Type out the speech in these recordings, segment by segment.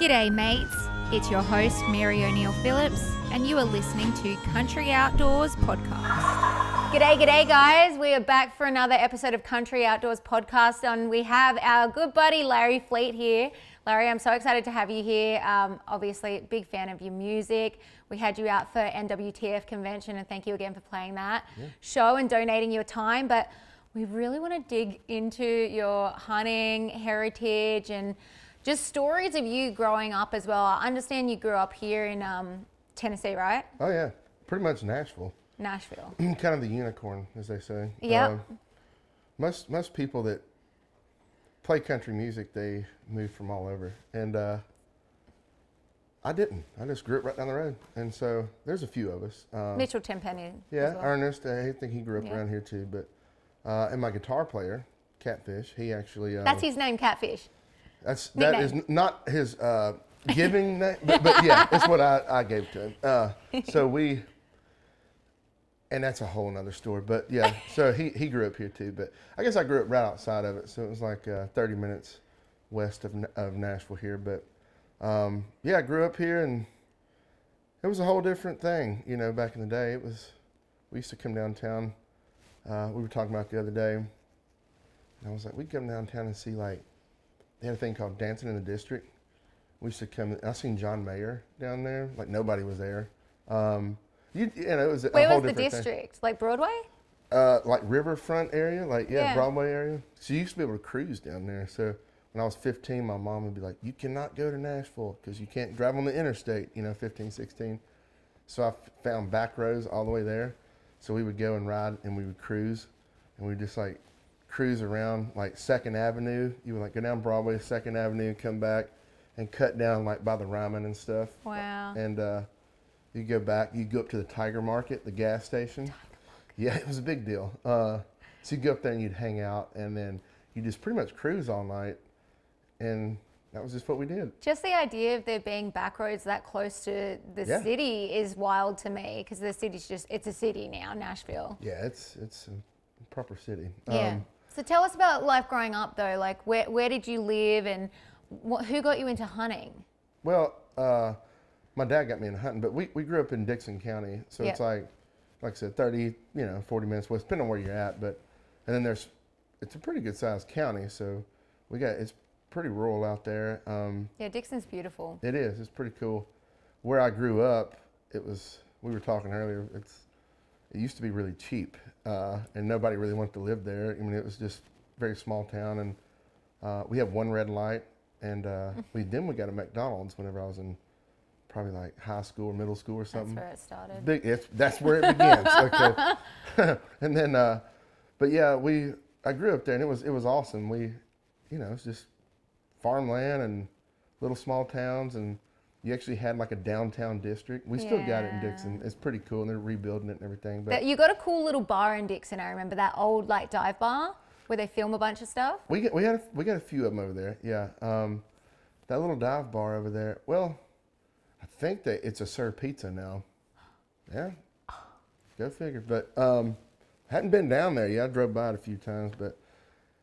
G'day mates, it's your host Mary O'Neill Phillips and you are listening to Country Outdoors Podcast. G'day guys, we are back for another episode of Country Outdoors Podcast and we have our good buddy Larry Fleet here. Larry, I'm so excited to have you here. Obviously, big fan of your music. We had you out for NWTF convention and thank you again for playing that show and donating your time. But we really want to dig into your hunting heritage and just stories of you growing up as well. I understand you grew up here in Tennessee, right? Oh yeah, pretty much Nashville. Nashville. Kind of the unicorn, as they say. Yeah. Most people that play country music, they move from all over. And I didn't. I just grew up right down the road. And so there's a few of us. Mitchell Tenpenny. Yeah, well. Ernest, I think he grew up around here too. But and my guitar player, Catfish, he actually... That's his name, Catfish. That is not his giving name, but yeah, it's what I gave to him. So we... And that's a whole nother story, but yeah, so he grew up here too, but I guess I grew up right outside of it, so it was like 30 minutes west of Nashville here, but yeah, I grew up here and it was a whole different thing, you know, back in the day. We used to come downtown, we were talking about the other day, and I was like, we'd come downtown and see like, they had a thing called Dancing in the District. We used to come, I seen John Mayer down there, like nobody was there. You know, it was a Where whole was the different district? Like Broadway? like Riverfront area, like Yeah. Broadway area. So you used to be able to cruise down there. So when I was 15, my mom would be like, you cannot go to Nashville because you can't drive on the interstate, you know, 15, 16. So I found back roads all the way there. So we would go and ride and we would cruise and we just like cruise around like 2nd Avenue. You would like go down Broadway, 2nd Avenue, come back and cut down like by the Ryman and stuff. Wow. And you go back, you go up to the Tiger Market, the gas station. Yeah, it was a big deal. So you'd go up there and you'd hang out and then you just pretty much cruise all night. And that was just what we did. Just the idea of there being back roads that close to the city is wild to me because the city's just, it's a city now, Nashville. Yeah, it's a proper city. Yeah. So tell us about life growing up though. Like where did you live and who got you into hunting? Well, my dad got me into hunting, but we grew up in Dixon County. So it's like I said, 30, 40 minutes west, depending on where you're at. But, and then it's a pretty good sized county. So it's pretty rural out there. Yeah, Dixon's beautiful. It is. It's pretty cool. Where I grew up, we were talking earlier, it used to be really cheap, and nobody really wanted to live there. I mean, it was just a very small town, and we have one red light, and we got a McDonald's whenever I was in probably like high school or middle school or something. That's where it started. That's where it begins. Okay, and then, but yeah, I grew up there, and it was awesome. It's just farmland and little small towns, and you actually had like a downtown district. We still got it in Dixon. It's pretty cool, and they're rebuilding it and everything. But you got a cool little bar in Dixon. I remember that old like dive bar where they film a bunch of stuff. We got a few of them over there. Yeah, that little dive bar over there. Well, I think that it's a Sir Pizza now. Yeah, go figure. But hadn't been down there yet. I drove by it a few times, but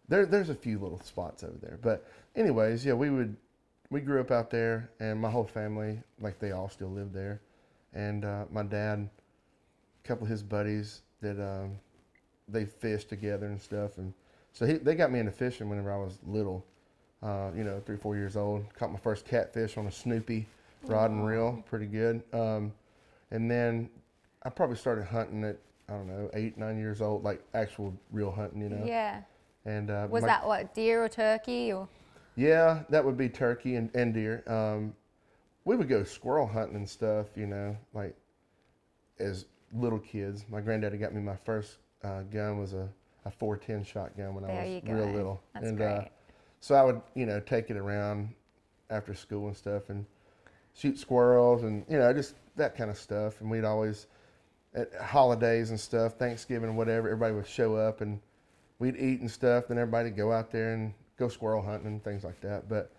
there's a few little spots over there. But anyways, yeah, we grew up out there, and my whole family, like they all still live there. And my dad, a couple of his buddies that they fished together and stuff, and so they got me into fishing whenever I was little. 3, 4 years old. Caught my first catfish on a Snoopy rod and reel, pretty good. And then I probably started hunting at, I don't know, 8, 9 years old, like actual real hunting, Yeah. And was that what, deer or turkey or? Yeah, that would be turkey and deer. We would go squirrel hunting and stuff, like as little kids. My granddaddy got me my first gun was a 410 shotgun when I was real little. That's great. So I would, take it around after school and stuff and shoot squirrels and, just that kind of stuff. And we'd always, at holidays and stuff, Thanksgiving, whatever, everybody would show up and we'd eat and stuff. Then everybody would go out there and go squirrel hunting and things like that. But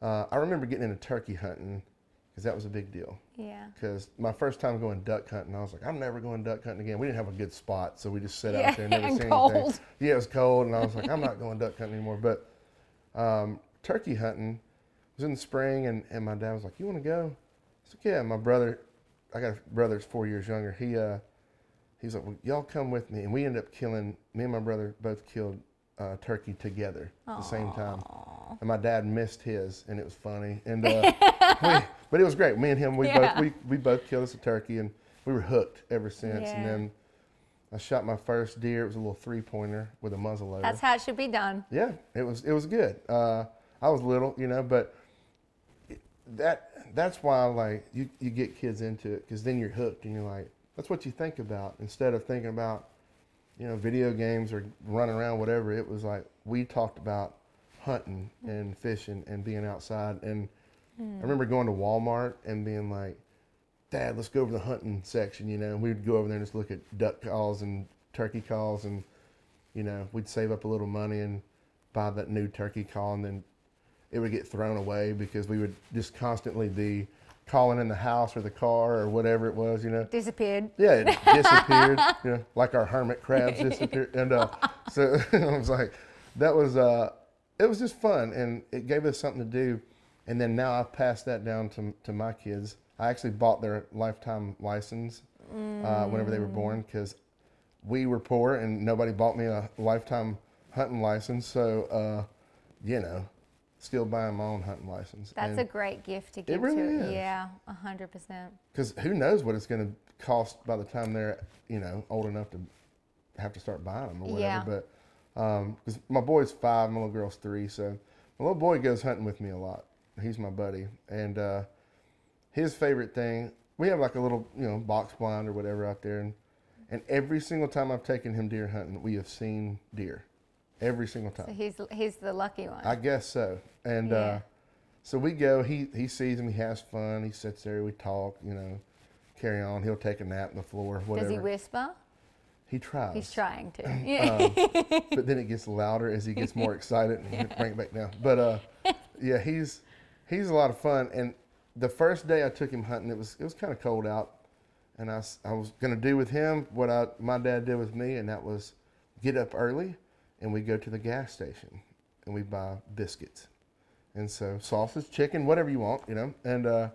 I remember getting into turkey hunting because that was a big deal. Yeah. Because my first time going duck hunting, I was like, I'm never going duck hunting again. We didn't have a good spot, so we just sat out there and never seen anything. Yeah, it was cold, and I was like, I'm not going duck hunting anymore. But turkey hunting, was in the spring, and my dad was like, "You want to go?" I said, "Yeah." My brother, I got a brother that's 4 years younger. He's like, "Well, y'all come with me," and we ended up killing. Me and my brother both killed turkey together at the same time. And my dad missed his, and it was funny. And but it was great. Me and him, we both killed us a turkey, and we were hooked ever since. Yeah. And then I shot my first deer. It was a little 3-pointer with a muzzleloader. That's how it should be done. Yeah, it was good. I was little, but that's why like you get kids into it, because then you're hooked, and you're like, that's what you think about instead of thinking about video games or running around, whatever. It was like we talked about hunting and fishing and being outside. And I remember going to Walmart and being like, "Dad, let's go over the hunting section," and we'd go over there and just look at duck calls and turkey calls, and we'd save up a little money and buy that new turkey call, and then it would get thrown away because we would just constantly be calling in the house or the car or whatever it was, Disappeared. Yeah, it disappeared, like our hermit crabs disappeared. And so I was like, that was, it was just fun, and it gave us something to do. And then now I've passed that down to my kids. I actually bought their lifetime license whenever they were born, because we were poor and nobody bought me a lifetime hunting license. So, still buying my own hunting license. That's a great gift to give really to. is. Yeah, 100%. Because who knows what it's going to cost by the time they're, old enough to have to start buying them or whatever. Yeah. But because my boy's 5, my little girl's 3, so my little boy goes hunting with me a lot. He's my buddy, and his favorite thing, we have like a little box blind or whatever out there, and every single time I've taken him deer hunting, we have seen deer. Every single time. So he's the lucky one. I guess so. And so we go, he sees him, he has fun, he sits there, we talk, carry on. He'll take a nap on the floor, whatever. Does he whisper? He tries. He's trying to. But then it gets louder as he gets more excited, and he'll bring it back down. But yeah, he's a lot of fun. And the first day I took him hunting, it was kind of cold out, and I was going to do with him what my dad did with me, and that was get up early, and we go to the gas station, and we buy biscuits. And so sausage, chicken, whatever you want, And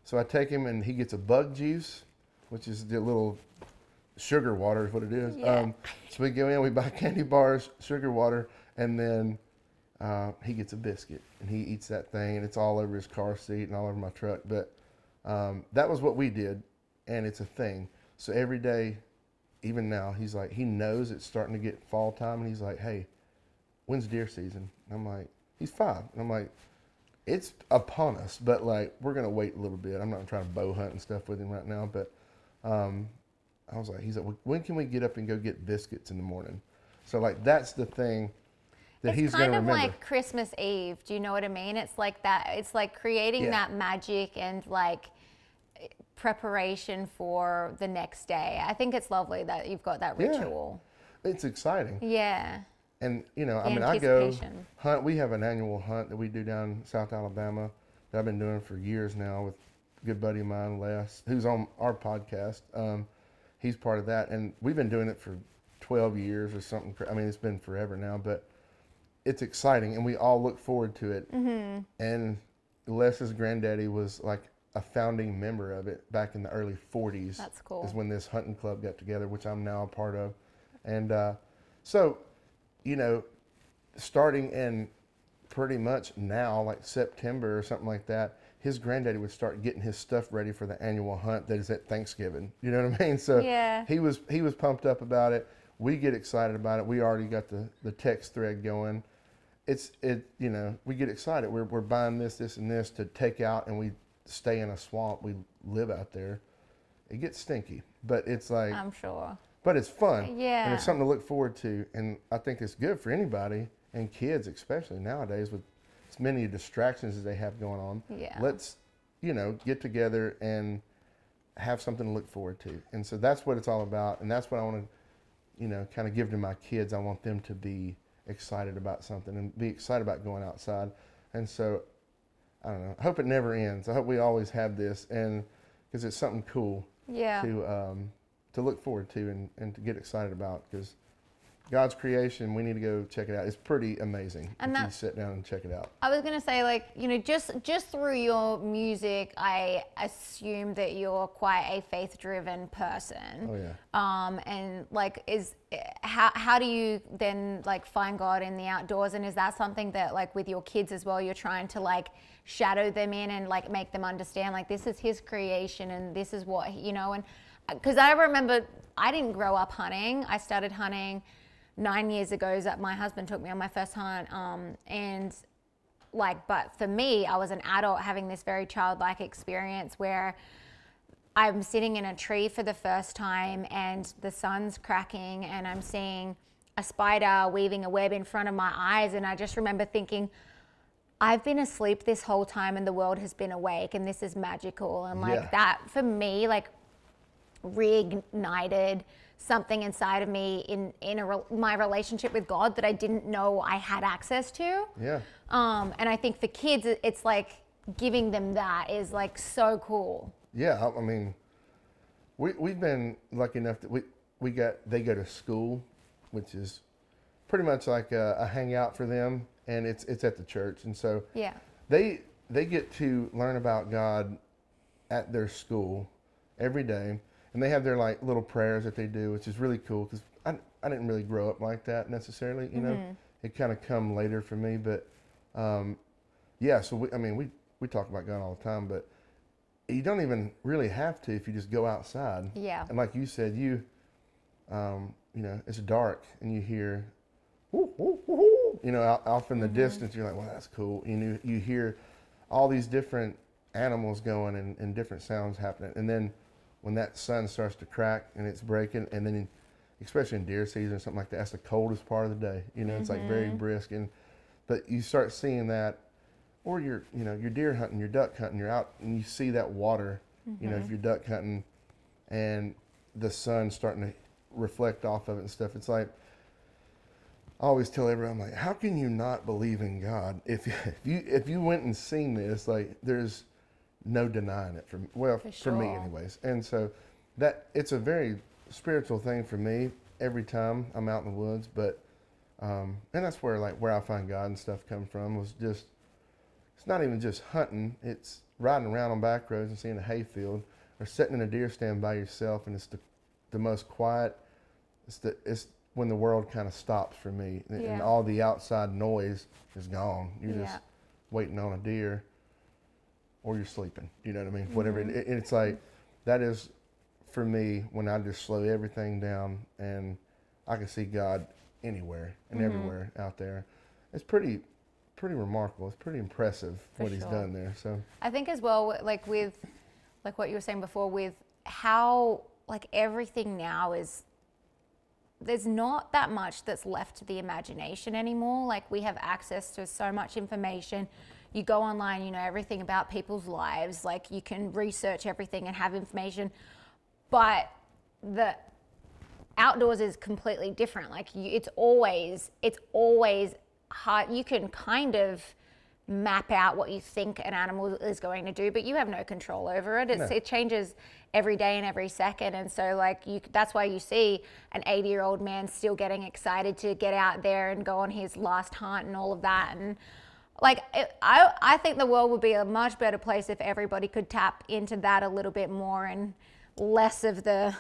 so I take him, and he gets a bug juice, which is the little sugar water is what it is. Yeah. So we go in, we buy candy bars, sugar water, and then he gets a biscuit, and he eats that thing, and it's all over his car seat and all over my truck. But that was what we did, and it's a thing. So every day, even now, he's like, he knows it's starting to get fall time, and he's like, "Hey, when's deer season?" And I'm like, he's 5. And I'm like, it's upon us, but like, we're going to wait a little bit. I'm not trying to bow hunt and stuff with him right now, but I was like, he's like, well, when can we get up and go get biscuits in the morning? So like, that's the thing that he's going to remember. It's kind of like Christmas Eve. Do you know what I mean? It's like that. It's like creating that magic and like preparation for the next day. I think it's lovely that you've got that ritual. It's exciting. Yeah. And I go hunt. We have an annual hunt that we do down in South Alabama that I've been doing for years now with a good buddy of mine, Les, who's on our podcast. He's part of that, and we've been doing it for 12 years or something. I mean, it's been forever now, but it's exciting, and we all look forward to it. Mm-hmm. And Les's granddaddy was like a founding member of it back in the early 40s. That's cool. Is when this hunting club got together, which I'm now a part of. And so, starting in pretty much now, like September or something like that, his granddaddy would start getting his stuff ready for the annual hunt that is at Thanksgiving. You know what I mean? So he was pumped up about it. We get excited about it. We already got the text thread going. We get excited. We're buying this, and this to take out, and we stay in a swamp. We live out there. It gets stinky, but it's like, I'm sure. But it's fun. Yeah. And it's something to look forward to. And I think it's good for anybody, and kids especially nowadays with as many distractions as they have going on. Yeah. Let's, get together and have something to look forward to. And so that's what it's all about. And that's what I want to, kind of give to my kids. I want them to be excited about something and be excited about going outside. And so, I don't know, I hope it never ends. I hope we always have this, and because it's something cool to look forward to and to get excited about, because God's creation. We need to go check it out. It's pretty amazing. And if you sit down and check it out. I was gonna say, like, you know, just through your music, I assume that you're quite a faith-driven person. Oh yeah. And like, how do you then like find God in the outdoors? And is that something that like with your kids as well, you're trying to like shadow them in and like make them understand like this is His creation and this is what, you know? And because I remember I didn't grow up hunting. I started hunting 9 years ago. That my husband took me on my first hunt, and like, but for me, I was an adult having this very childlike experience where I'm sitting in a tree for the first time and the sun's cracking and I'm seeing a spider weaving a web in front of my eyes, and I just remember thinking, I've been asleep this whole time and the world has been awake and this is magical. And like that for me, like reignited something inside of me in my relationship with God that I didn't know I had access to. Yeah. And I think for kids, it's like giving them that is like so cool. Yeah, I mean, we've been lucky enough that they go to school, which is pretty much like a hangout for them, and it's at the church, and so yeah, they get to learn about God at their school every day. And they have their like little prayers that they do, which is really cool because I didn't really grow up like that necessarily. You know, it kind of come later for me. But yeah, so we talk about God all the time, but you don't even really have to if you just go outside. Yeah. And like you said, you know, it's dark and you hear, whoo, whoo, whoo, whoo, you know, off in the distance. You're like, well, that's cool. You hear all these different animals going and different sounds happening, and then when that sun starts to crack and it's breaking, and then especially in deer season or something like that, that's the coldest part of the day. You know, it's like very brisk, but you start seeing that, or you're deer hunting, you're duck hunting, you're out and you see that water. You know, if you're duck hunting, and the sun's starting to reflect off of it and stuff. It's like I always tell everyone, like, how can you not believe in God if you went and seen this? Like, there's no denying it for me anyways. And so that it's a very spiritual thing for me every time I'm out in the woods. But and that's where I find God and stuff come from, was just, it's not even just hunting, it's riding around on back roads and seeing a hayfield, or sitting in a deer stand by yourself, and it's the most quiet. It's when the world kind of stops for me, and all the outside noise is gone. You're just waiting on a deer, or you're sleeping, you know what I mean? Whatever. It's like, that is, for me, when I just slow everything down and I can see God anywhere and everywhere out there. It's pretty remarkable. It's pretty impressive what He's done there. So I think as well, like with, like what you were saying before, with how like everything now is, there's not that much that's left to the imagination anymore. Like, we have access to so much information. You go online, you know everything about people's lives. Like, you can research everything and have information. But the outdoors is completely different. Like, it's always hard. You can kind of map out what you think an animal is going to do, but you have no control over it. It changes every day and every second. And so like that's why you see an 80-year-old man still getting excited to get out there and go on his last hunt and all of that. And like, I think the world would be a much better place if everybody could tap into that a little bit more and less of the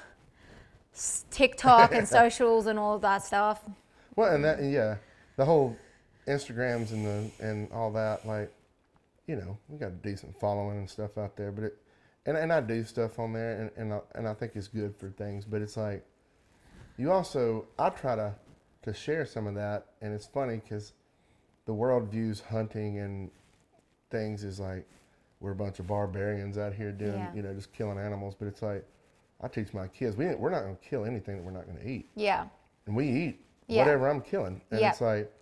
TikTok and socials and all of that stuff. Well, and that, the whole Instagrams and all that, like, you know, we got a decent following and stuff out there, but and I do stuff on there, and I think it's good for things, but it's like, I try to share some of that, and it's funny because the world views hunting and things as like, we're a bunch of barbarians out here doing, you know, just killing animals, but it's like, I teach my kids, we're not going to kill anything that we're not going to eat. Yeah. And we eat whatever I'm killing, and it's like,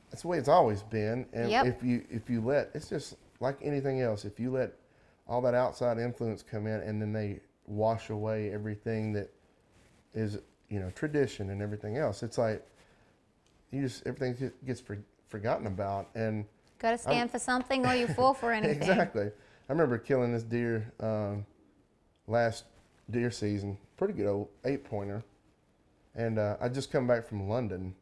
that's the way it's always been. And if you let, it's just like anything else, if you let all that outside influence come in and then they wash away everything that is, you know, tradition and everything else, it's like everything gets forgotten about. And got to stand for something or you fall for anything. Exactly. I remember killing this deer last deer season, pretty good old 8-pointer. And I just come back from London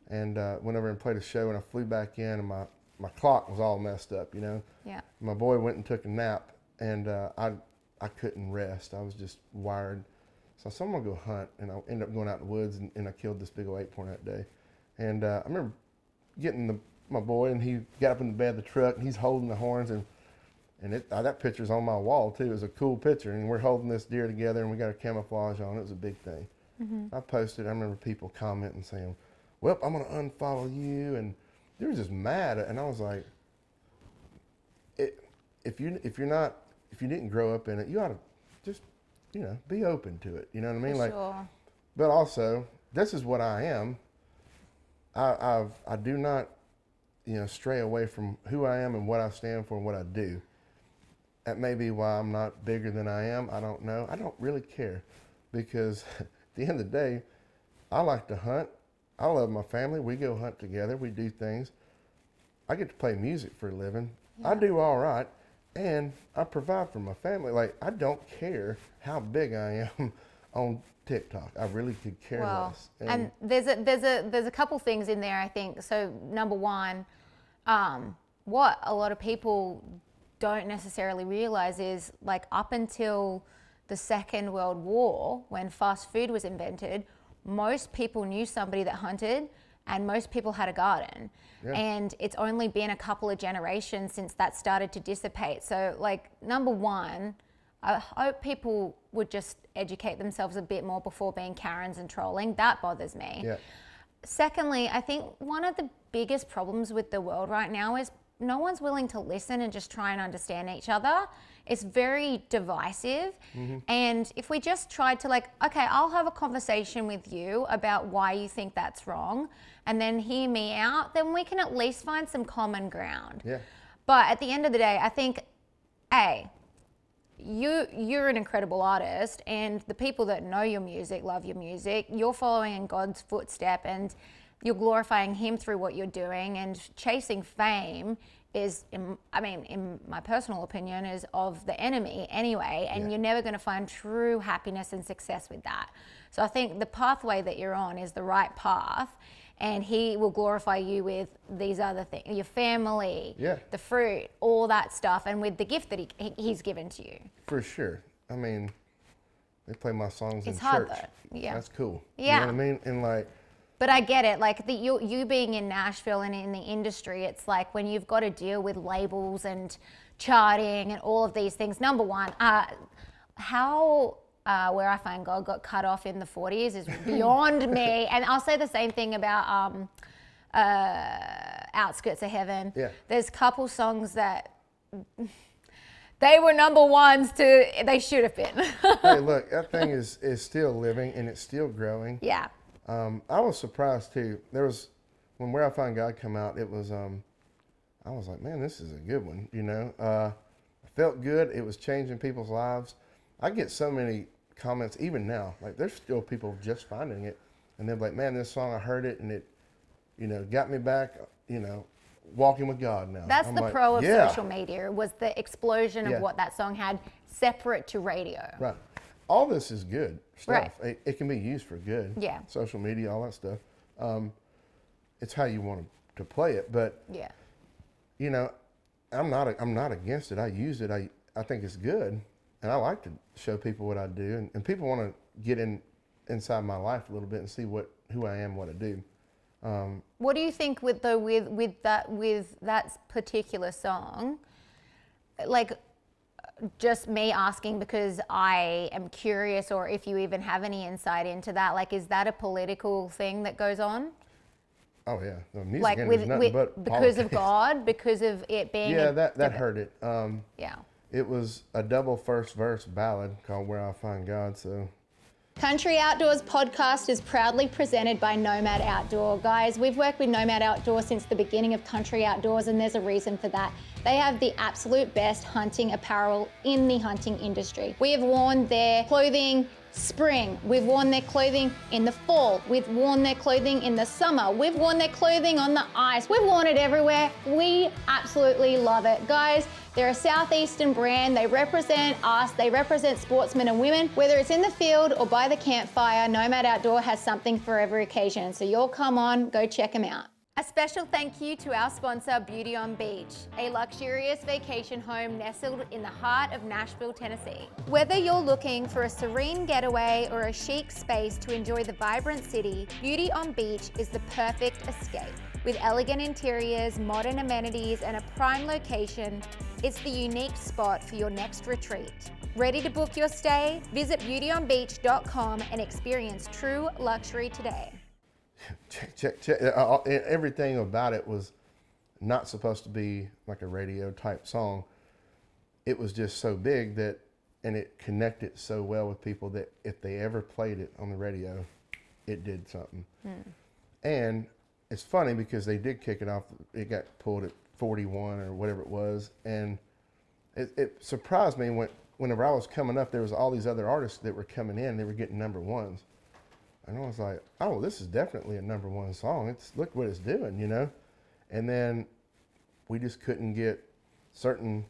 and went over and played a show, and I flew back in, and my clock was all messed up, you know. Yeah. My boy went and took a nap, and I couldn't rest. I was just wired. So I said, I'm gonna go hunt, and I ended up going out in the woods, and I killed this big old 8-pointer that day. And I remember getting my boy, and he got up in the bed of the truck, and he's holding the horns, and that picture's on my wall too. It was a cool picture, and we're holding this deer together, and we got our camouflage on. It was a big thing. I posted. I remember people commenting saying, "Well, I'm gonna unfollow you," and they were just mad. And I was like, if you didn't grow up in it, you ought to just, you know, be open to it. You know what I mean? Like, Sure. but also, this is what I am. I do not, you know, stray away from who I am and what I stand for and what I do. That may be why I'm not bigger than I am. I don't know. I don't really care, because at the end of the day, I like to hunt. I love my family. We go hunt together. We do things. I get to play music for a living. Yeah. I do all right, and I provide for my family. Like, I don't care how big I am on TikTok. I really could care less. And there's a couple things in there, I think. So number one, what a lot of people don't necessarily realize is, like, up until the Second World War, when fast food was invented, most people knew somebody that hunted, and most people had a garden. Yeah. And it's only been a couple of generations since that started to dissipate. So, like, number one, I hope people would just educate themselves a bit more before being Karens and trolling. That bothers me. Yeah. Secondly, I think one of the biggest problems with the world right now is no one's willing to listen and just try and understand each other. It's very divisive. And if we just tried to, like, okay, I'll have a conversation with you about why you think that's wrong, and then hear me out, then we can at least find some common ground. Yeah. But at the end of the day, I think, you're an incredible artist, and the people that know your music love your music. You're following in God's footstep, and you're glorifying him through what you're doing, and chasing fame is, in my personal opinion, is of the enemy anyway, and you're never going to find true happiness and success with that. So I think the pathway that you're on is the right path, and he will glorify you with these other things, your family, the fruit, all that stuff, and with the gift that he's given to you. For sure. I mean, they play my songs in It's hard church. though. Yeah. That's cool. Yeah. You know what I mean? And like, but I get it, like you being in Nashville and in the industry, it's like when you've got to deal with labels and charting and all of these things. Number one, how Where I Find God got cut off in the 40s is beyond me. And I'll say the same thing about Outskirts of Heaven. Yeah. There's a couple songs that they were number ones they should have been. hey, look, that thing is still living, and it's still growing. Yeah. I was surprised too. When Where I Find God come out, it was, I was like, man, this is a good one, you know. I felt good. It was changing people's lives. I get so many comments even now. Like, there's still people just finding it, and they're like, man, this song, I heard it, and it, you know, got me back, you know, walking with God now. That's I'm the like, pro of yeah. social media, was the explosion of what that song had separate to radio. Right. All this is good stuff. Right. It can be used for good. Yeah. Social media, all that stuff. It's how you want to play it. But Yeah. you know, I'm not against it. I use it. I think it's good, and I like to show people what I do, and people want to get inside my life a little bit and see who I am, what I do. What do you think with that particular song? Like, just me asking because I am curious, or if you even have any insight into that. Like, is that a political thing that goes on? Oh yeah, the music Like industry is nothing but because of politics. God, because of it being that hurt it. Yeah. It was a double first verse ballad called Where I Find God. So Country Outdoors podcast is proudly presented by Nomad Outdoor. Guys, we've worked with Nomad Outdoor since the beginning of Country Outdoors, and there's a reason for that. They have the absolute best hunting apparel in the hunting industry. We have worn their clothing spring, we've worn their clothing in the fall, we've worn their clothing in the summer, we've worn their clothing on the ice, we've worn it everywhere. We absolutely love it. Guys, they're a Southeastern brand. They represent us. They represent sportsmen and women. Whether it's in the field or by the campfire, Nomad Outdoor has something for every occasion. So you'll come on, go check them out. A special thank you to our sponsor, Beauty on Beach, a luxurious vacation home nestled in the heart of Nashville, Tennessee. Whether you're looking for a serene getaway or a chic space to enjoy the vibrant city, Beauty on Beach is the perfect escape. With elegant interiors, modern amenities, and a prime location, it's the unique spot for your next retreat. Ready to book your stay? Visit beautyonbeach.com and experience true luxury today. Check. Everything about it was not supposed to be like a radio type song. It was just so big that, and it connected so well with people that if they ever played it on the radio, it did something. And it's funny because they did kick it off. It got pulled at 41 or whatever it was. And it surprised me whenever I was coming up, there was all these other artists that were coming in, they were getting number ones. And I was like, oh, this is definitely a number one song. Look what it's doing, you know? And then we just couldn't get certain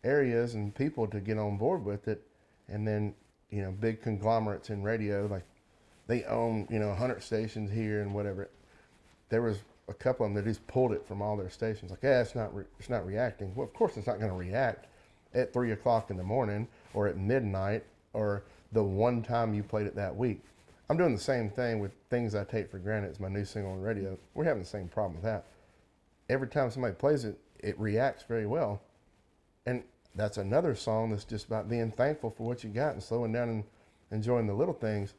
areas and people to get on board with it. And then, you know, big conglomerates in radio, like they own, 100 stations here and whatever. There was a couple of them that just pulled it from all their stations. Like, it's not reacting. Well, of course it's not going to react at 3 o'clock in the morning or at midnight or the one time you played it that week. I'm doing the same thing with Things I Take for Granted. It's my new single on radio. We're having the same problem with that. Every time somebody plays it, it reacts very well. And that's another song that's just about being thankful for what you got and slowing down and enjoying the little things.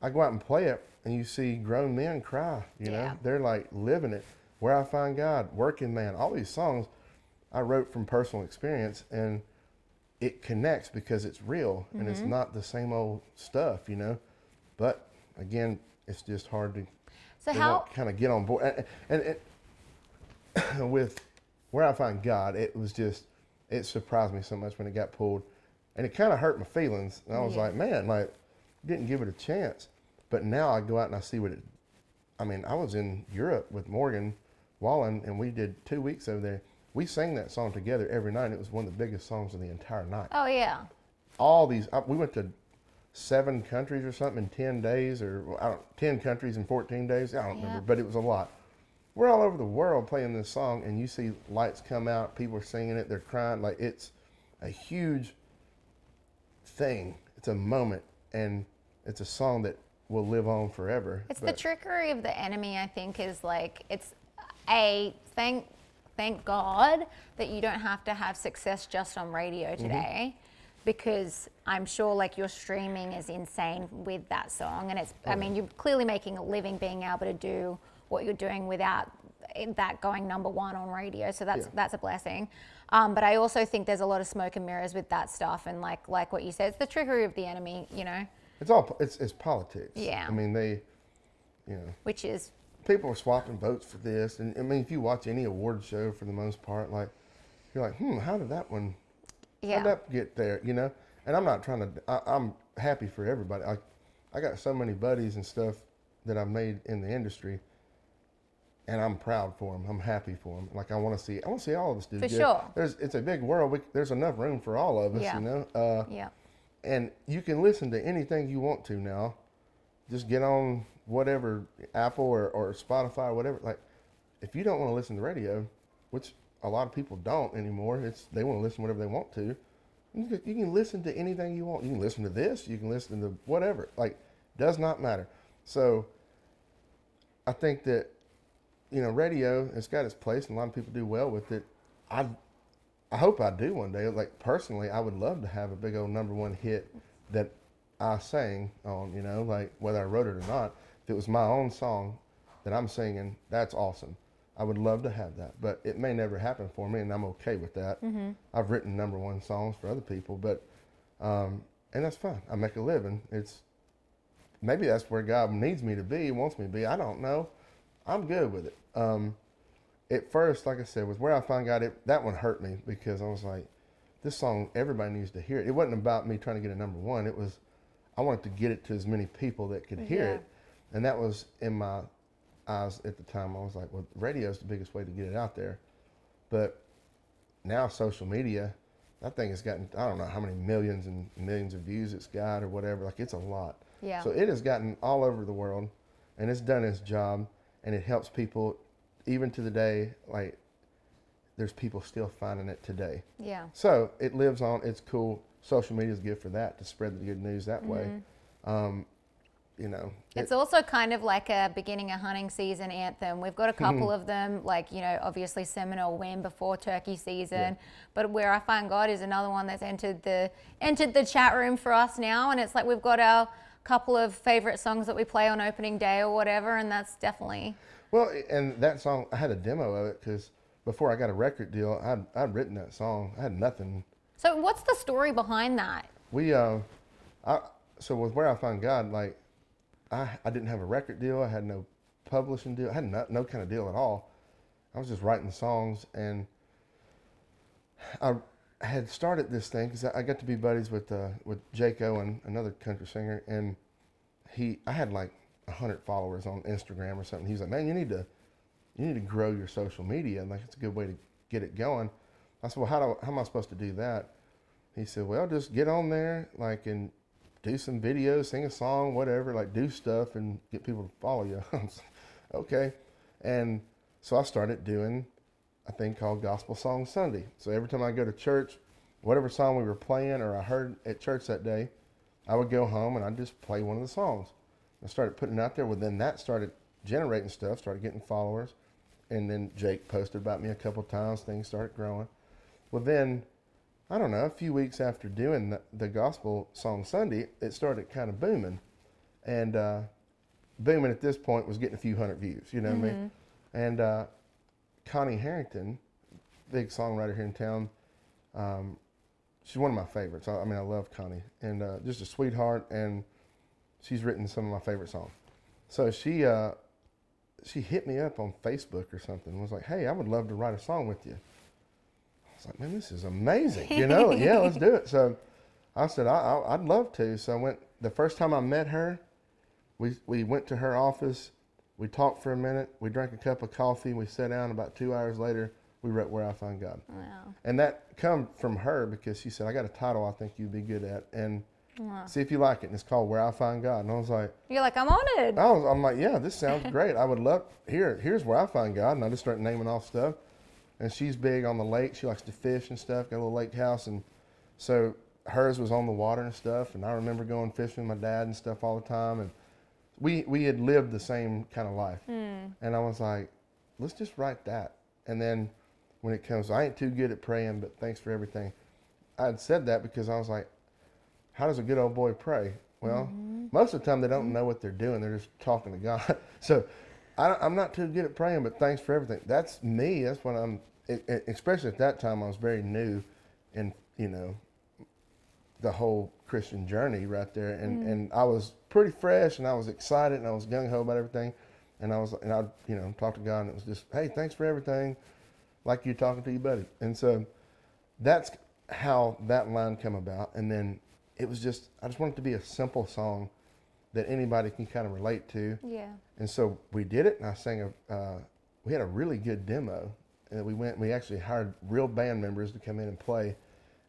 I go out and play it, and you see grown men cry, you know? They're like living it. Where I Find God, Working Man, all these songs I wrote from personal experience, and it connects because it's real, and it's not the same old stuff, you know? But again, it's just hard to kind of get on board. And with Where I Find God, it surprised me so much when it got pulled, and it kind of hurt my feelings. And I was like, man, like, didn't give it a chance. But now I go out and I see I was in Europe with Morgan Wallen, and we did 2 weeks over there. We sang that song together every night. It was one of the biggest songs of the entire night. Oh, yeah. We went to 7 countries or something in 10 days, or 10 countries in 14 days. I don't remember, but it was a lot. We're all over the world playing this song, and you see lights come out, people are singing it, they're crying. Like, it's a huge thing. It's a moment, and it's a song that will live on forever. It's the trickery of the enemy, I think, is like, it's thank God that you don't have to have success just on radio today. Because I'm sure like your streaming is insane with that song, and you're clearly making a living being able to do what you're doing without that going number one on radio. So that's a blessing. But I also think there's a lot of smoke and mirrors with that stuff, and like what you said, it's the trickery of the enemy, you know. It's politics. Yeah. I mean, they, which is people are swapping votes for this, and I mean, if you watch any award show for the most part, like you're like, how did that one? How'd that get there, you know? And I'm not trying to, I'm happy for everybody. I got so many buddies and stuff that I've made in the industry, and I'm proud for them. I'm happy for them. Like, I want to see all of us do good. For sure. It's a big world. There's enough room for all of us, you know? And you can listen to anything you want to now. Just get on whatever, Apple or Spotify or whatever. Like, if you don't want to listen to radio, which a lot of people don't anymore. They want to listen to whatever they want to. You can listen to anything you want. You can listen to this. You can listen to whatever. Like, does not matter. So I think that, radio, it's got its place, and a lot of people do well with it. I hope I do one day. Like, personally, I would love to have a big old number one hit that I sang on, like whether I wrote it or not. If it was my own song that I'm singing, that's awesome. I would love to have that, but it may never happen for me, and I'm okay with that. I've written number one songs for other people, but and that's fine. I make a living. Maybe that's where God needs me to be, wants me to be. I don't know. I'm good with it. At first, like I said, with Where I Find God, that one hurt me because I was like, this song, everybody needs to hear it. It wasn't about me trying to get a number one. It was, I wanted to get it to as many people that could hear it. And that was in my eyes at the time. I was like, well, radio is the biggest way to get it out there. But now social media, that thing has gotten, I don't know how many millions and millions of views it's got or whatever. Like, it's a lot. Yeah. So it has gotten all over the world, and it's done its job, and it helps people even to the day. Like, there's people still finding it today. Yeah. So it lives on. It's cool. Social media is good for that, to spread the good news that way. You know, it's also kind of like a beginning a hunting season anthem. We've got a couple of them, like, you know, obviously Seminole Win before turkey season, but Where I Find God is another one that's entered the chat room for us now, and it's like we've got our couple of favorite songs that we play on opening day or whatever, and that's definitely. Well, and that song, I had a demo of it because before I got a record deal, I'd written that song. I had nothing. So what's the story behind that? So with Where I Find God, like, I didn't have a record deal. I had no publishing deal. I had no kind of deal at all. I was just writing songs, and I had started this thing because I got to be buddies with Jake Owen, another country singer, and I had like 100 followers on Instagram or something. He was like, man, you need to grow your social media, and like, it's a good way to get it going. I said, well, how am I supposed to do that? He said, well, just get on there, like, and do some videos, sing a song, whatever, like, do stuff and get people to follow you. I was like, okay. And so I started doing a thing called Gospel Song Sunday. So every time I go to church, whatever song we were playing or I heard at church that day, I would go home and I'd just play one of the songs. I started putting it out there. Well, then that started generating stuff, started getting followers. And then Jake posted about me a couple times. Things started growing. Well, then, I don't know, a few weeks after doing the Gospel Song Sunday, it started kind of booming. And booming at this point was getting a few hundred views, you know what I mean? And Connie Harrington, big songwriter here in town, she's one of my favorites. I mean, I love Connie. And just a sweetheart, and she's written some of my favorite songs. So she hit me up on Facebook or something and was like, hey, I would love to write a song with you. I was like, man, this is amazing, you know? Yeah, let's do it. So I said, I'd love to. So I went, the first time I met her, we went to her office, we talked for a minute, we drank a cup of coffee, we sat down. About 2 hours later, we wrote Where I Find God. Wow. And that come from her because she said, I got a title I think you'd be good at, and see if you like it. And it's called Where I Find God. And I was like, you're like, I'm on it. I'm like, yeah, this sounds great. I would love, here's Where I Find God. And I just started naming off stuff. And she's big on the lake. She likes to fish and stuff, got a little lake house. And so hers was on the water and stuff. And I remember going fishing with my dad and stuff all the time. And we had lived the same kind of life. And I was like, let's just write that. And then when it comes, I ain't too good at praying, but thanks for everything. I had said that because I was like, how does a good old boy pray? Well, most of the time they don't know what they're doing. They're just talking to God. So I'm not too good at praying, but thanks for everything. That's me. That's what especially at that time, I was very new in, you know, the whole Christian journey right there. And I was pretty fresh, and I was excited, and I was gung-ho about everything. And I'd, you know, talk to God, and it was just, hey, thanks for everything, like you're talking to your buddy. And so that's how that line came about. And then it was just, I just wanted it to be a simple song that anybody can kind of relate to. Yeah. And so we did it, and I sang we had a really good demo. And we actually hired real band members to come in and play.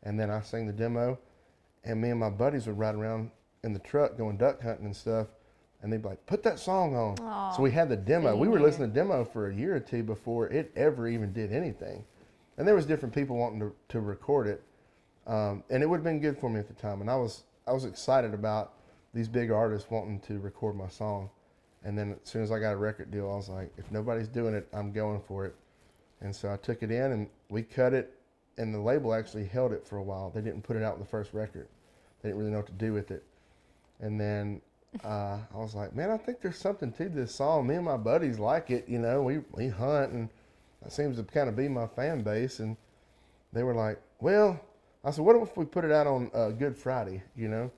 And then I sang the demo, and me and my buddies would ride around in the truck going duck hunting and stuff. And they'd be like, put that song on. Aww. So we had the demo. We were listening to the demo for a year or two before it ever even did anything. And there was different people wanting to record it. And it would have been good for me at the time. And I was excited about these big artists wanting to record my song. And then as soon as I got a record deal, I was like, if nobody's doing it, I'm going for it. And so I took it in, and we cut it, and the label actually held it for a while. They didn't put it out in the first record. They didn't really know what to do with it. And then I was like, man, I think there's something to this song. Me and my buddies like it, you know. We hunt, and that seems to kind of be my fan base. And they were like, well, I said, what if we put it out on Good Friday, you know?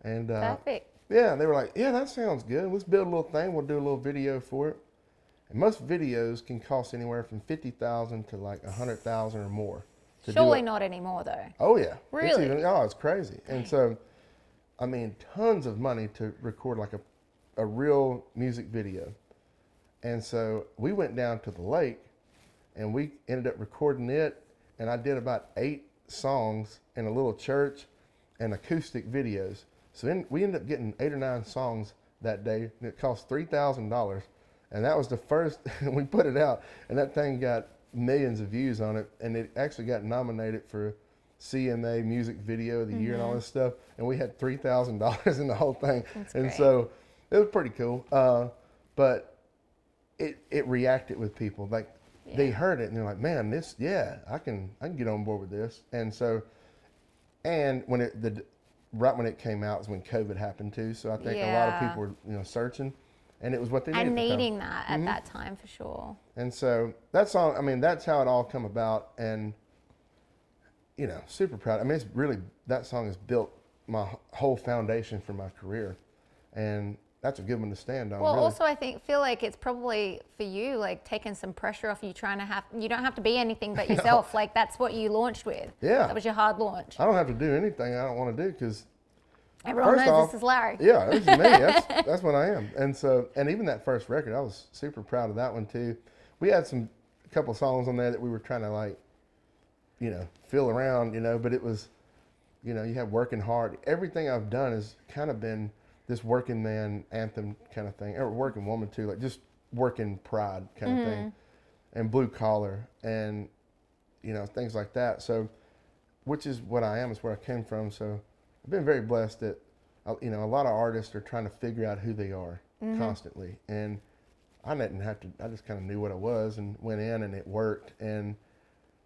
And perfect. Yeah, they were like, yeah, that sounds good. Let's build a little thing. We'll do a little video for it. And most videos can cost anywhere from $50,000 to like $100,000 or more. Surely not anymore, though. Oh yeah, Really? It's crazy. And so I mean, tons of money to record like a real music video. And so we went down to the lake and we ended up recording it. And I did about 8 songs in a little church and acoustic videos. So then we ended up getting 8 or 9 songs that day. And it cost $3,000. And that was the first, we put it out, and that thing got millions of views on it. And it actually got nominated for CMA Music Video of the Year and all this stuff. And we had $3,000 in the whole thing. That's and great. so it was pretty cool. But it reacted with people. Like they heard it and they're like, man, this, I can get on board with this. And so, and when right when it came out is when COVID happened too. So I think a lot of people were, searching. And it was what they needed. And needing that at that time for sure. And so that song, I mean, that's how it all come about. And, super proud. I mean, it's really, that song has built my whole foundation for my career. And that's a good one to stand on. Well, really. also I feel like it's probably for you, like taking some pressure off you you don't have to be anything but yourself. Like that's what you launched with. Yeah. That was your hard launch. I don't have to do anything I don't want to do because Everyone knows this is Larry. Yeah, this is me. That's what I am. And so, and even that first record, I was super proud of that one too. We had a couple songs on there that we were trying to feel around, but it was, you have Working Hard. Everything I've done has kind of been this working man anthem kind of thing, or working woman too, like just working pride kind of thing, and Blue Collar and, things like that. So, which is what I am, is where I came from. So I've been very blessed that, a lot of artists are trying to figure out who they are constantly. And I didn't have to, I just kind of knew what I was and went in and it worked. And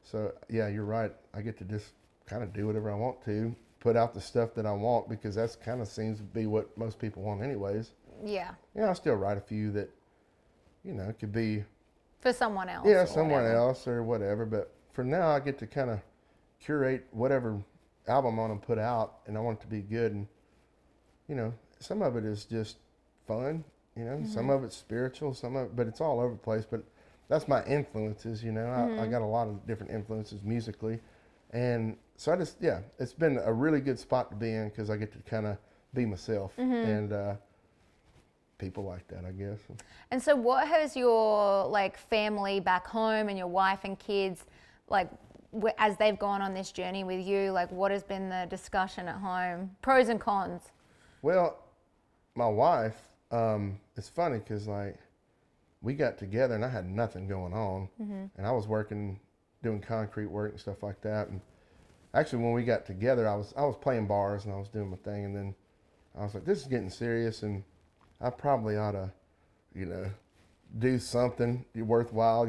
so, yeah, you're right. I get to just kind of do whatever I want to, put out the stuff that I want, because that's kind of seems to be what most people want anyways. Yeah. I still write a few that, it could be for someone else. Yeah, someone else or whatever. But for now, I get to kind of curate whatever album I want to put out, and I want it to be good. And, some of it is just fun, some of it's spiritual, but it's all over the place. But that's my influences, I got a lot of different influences musically. And so I just, it's been a really good spot to be in because I get to kind of be myself. And people like that, I guess. And so what has your family back home and your wife and kids, as they've gone on this journey with you, what has been the discussion at home? Pros and cons? Well, my wife, it's funny because we got together and I had nothing going on. And I was working, doing concrete work and stuff like that. And actually when we got together, I was playing bars and I was doing my thing. And then I was like, this is getting serious and I probably ought to, do something worthwhile,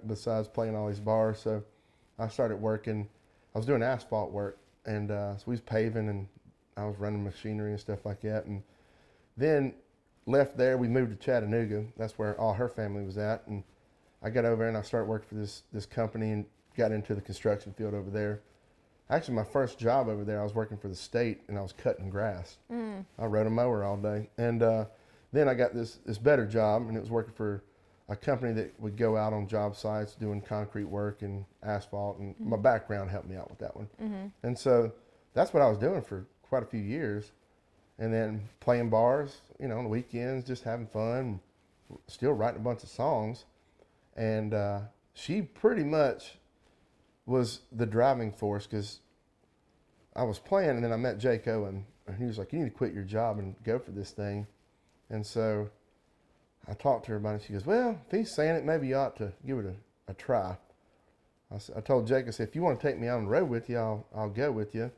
besides playing all these bars. So I started working. I was doing asphalt work, and so we was paving, and I was running machinery and stuff like that. And then left there. We moved to Chattanooga. That's where all her family was at. And I got over there, and I started working for this company and got into the construction field over there. Actually, my first job over there, I was working for the state, and I was cutting grass. I rode a mower all day. And then I got this better job, and it was working for a company that would go out on job sites doing concrete work and asphalt, and my background helped me out with that one. And so that's what I was doing for quite a few years. And then playing bars, on the weekends, just having fun, still writing a bunch of songs. And she pretty much was the driving force, because I was playing, and then I met Jake Owen, and he was like, you need to quit your job and go for this thing. And so I talked to her about it. She goes, well, if he's saying it, maybe you ought to give it a try. I told Jake, I said, if you want to take me out on the road with you, I'll go with you.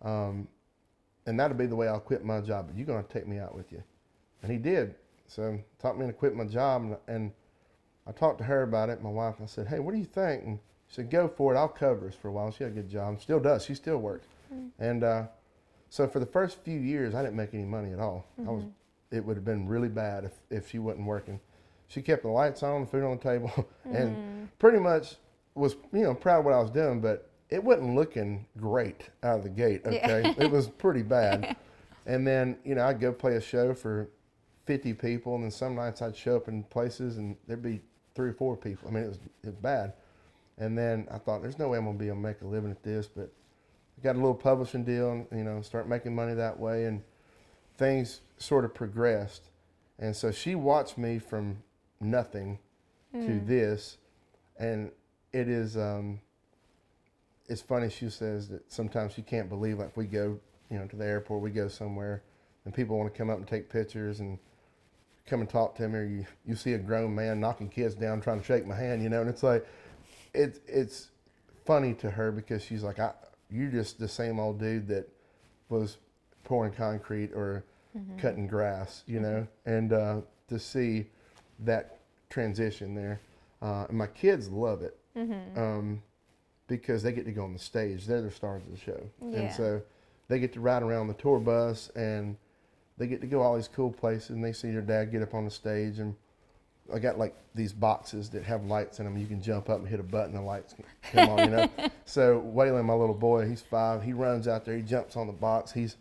And that'll be the way I'll quit my job, but you're going to take me out with you. And he did. So taught me to quit my job, and I talked to her about it, my wife, and I said, hey, what do you think? And she said, go for it. I'll cover us for a while. She had a good job. Still does. She still works. And so for the first few years, I didn't make any money at all. It would have been really bad if she wasn't working. She kept the lights on, the food on the table, and pretty much was, proud of what I was doing, but it wasn't looking great out of the gate, okay? Yeah. It was pretty bad. And then, I'd go play a show for 50 people, and then some nights I'd show up in places and there'd be 3 or 4 people. I mean, it was bad. And then I thought, there's no way I'm gonna be able to make a living at this, but I got a little publishing deal and, start making money that way. And things sort of progressed. And so she watched me from nothing to this. And it is, it's funny, she says that sometimes she can't believe, like we go, to the airport, we go somewhere and people want to come up and take pictures and come and talk to me, or you see a grown man knocking kids down trying to shake my hand, and it's like, it's funny to her because she's like, you're just the same old dude that was pouring concrete or cutting grass, and to see that transition there. And my kids love it because they get to go on the stage. They're the stars of the show. Yeah. And so they get to ride around the tour bus and they get to go all these cool places, and they see their dad get up on the stage. And I got like these boxes that have lights in them. You can jump up and hit a button, the lights come on, So Waylon, my little boy, he's 5. He runs out there, he jumps on the box. He's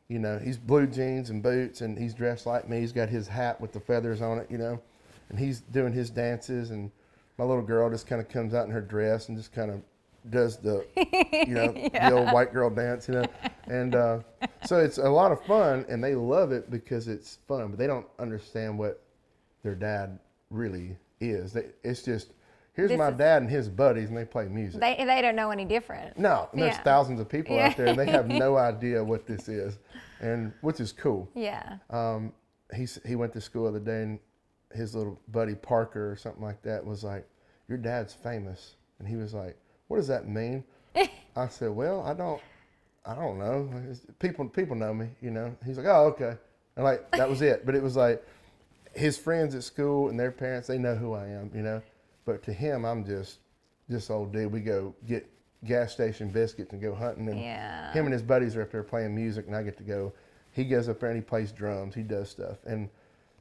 blue jeans and boots, and he's dressed like me. He's got his hat with the feathers on it, and he's doing his dances. And my little girl just kind of comes out in her dress and just kind of does the, the old white girl dance, And so it's a lot of fun, and they love it because it's fun, but they don't understand what their dad really is. It's just, here's my dad and his buddies, and they play music. They don't know any different. No, and there's thousands of people out there, and they have no idea what this is, and which is cool. Yeah. He went to school the other day, and his little buddy Parker or something like that was like, "Your dad's famous," and he was like, "What does that mean?" I said, "Well, I don't know. People know me, He's like, "Oh, okay," and like that was it. But it was like his friends at school and their parents, they know who I am, But to him, I'm just old dude. We go get gas station biscuits and go hunting, and him and his buddies are up there playing music, and I get to go. He goes up there and he plays drums. He does stuff, and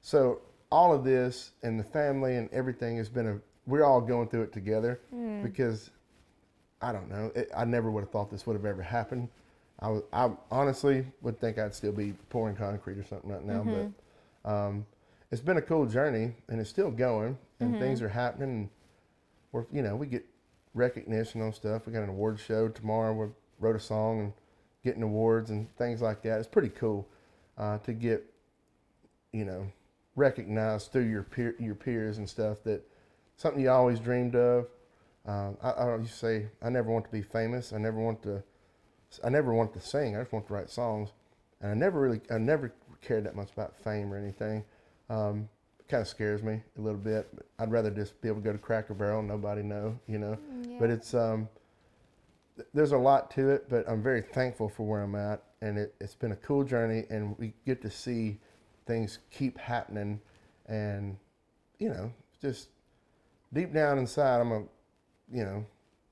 so all of this and the family and everything has been we're all going through it together because I don't know. I never would have thought this would have ever happened. I honestly would think I'd still be pouring concrete or something right now, but it's been a cool journey, and it's still going, and things are happening. And we get recognition on stuff. We got an award show tomorrow. We wrote a song and getting awards and things like that. It's pretty cool to get, recognized through your peers and stuff. That something you always dreamed of. I used to say I never want to be famous. I never want to sing. I just want to write songs, and I never cared that much about fame or anything. It kind of scares me a little bit. But I'd rather just be able to go to Cracker Barrel and nobody know, Yeah. But it's there's a lot to it. But I'm very thankful for where I'm at, and it's been a cool journey, and we get to see things keep happening, and just deep down inside, I'm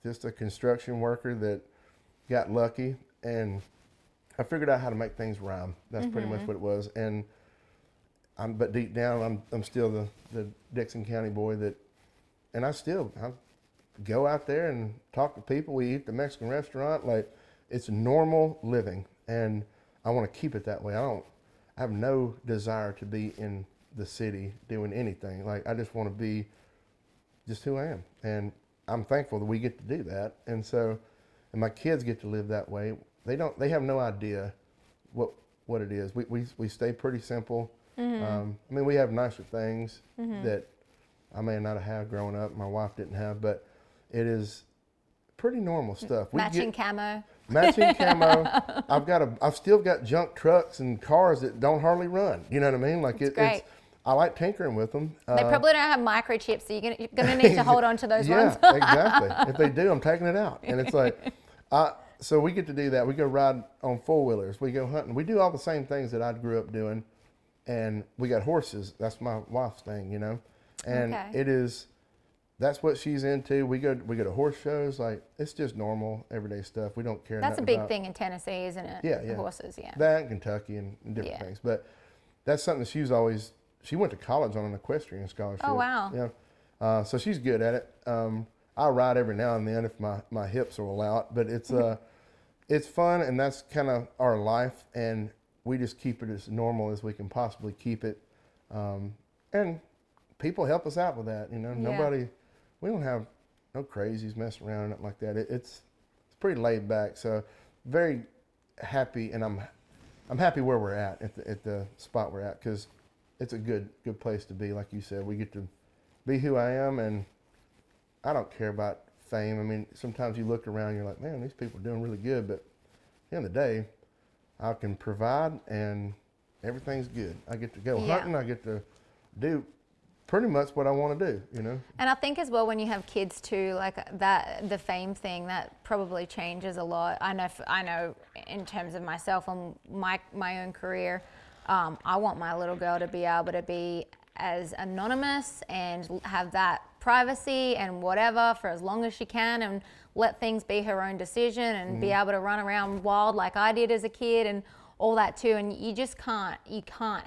just a construction worker that got lucky, and I figured out how to make things rhyme. That's pretty much what it was. And but deep down, I'm still the Dixon County boy and I go out there and talk to people. We eat at the Mexican restaurant. Like, it's normal living, and I want to keep it that way. I have no desire to be in the city doing anything. Like, I just want to be just who I am, and I'm thankful that we get to do that. And so, and my kids get to live that way. They have no idea what it is. We stay pretty simple. We have nicer things that I may not have had growing up. My wife didn't have, but it is pretty normal stuff. Matching camo. Matching camo. I've still got junk trucks and cars that don't hardly run. You know what I mean? Like it's I like tinkering with them. They probably don't have microchips, so you're gonna need to hold on to those ones. Yeah, exactly. If they do, I'm taking it out. And it's like, so we get to do that. We go ride on 4-wheelers. We go hunting. We do all the same things that I grew up doing. And we got horses. That's my wife's thing, And that's what she's into. We go to horse shows. Like, it's just normal, everyday stuff. We don't care. That's a big thing in Tennessee, isn't it? Yeah, the horses, yeah. That and Kentucky and different things. But that's something that she went to college on an equestrian scholarship. Oh, wow. Yeah. So she's good at it. I ride every now and then if my hips will allow it. But it's fun, and that's kind of our life. And we just keep it as normal as we can possibly keep it. And people help us out with that, Nobody, we don't have no crazies messing around or nothing like that. It's pretty laid back. So very happy, and I'm I'm happy where we're at the spot we're at, because it's a good place to be. Like you said, we get to be who I am, and I don't care about fame. I mean, sometimes you look around and you're like, man, these people are doing really good, but at the end of the day, I can provide and everything's good. I get to go hunting, I get to do pretty much what I want to do, you know. And I think as well, when you have kids too, like that, the fame thing, that probably changes a lot. I know in terms of myself and my own career, I want my little girl to be able to be as anonymous and have that privacy and whatever for as long as she can, and let things be her own decision, and be able to run around wild like I did as a kid and all that too. And you just can't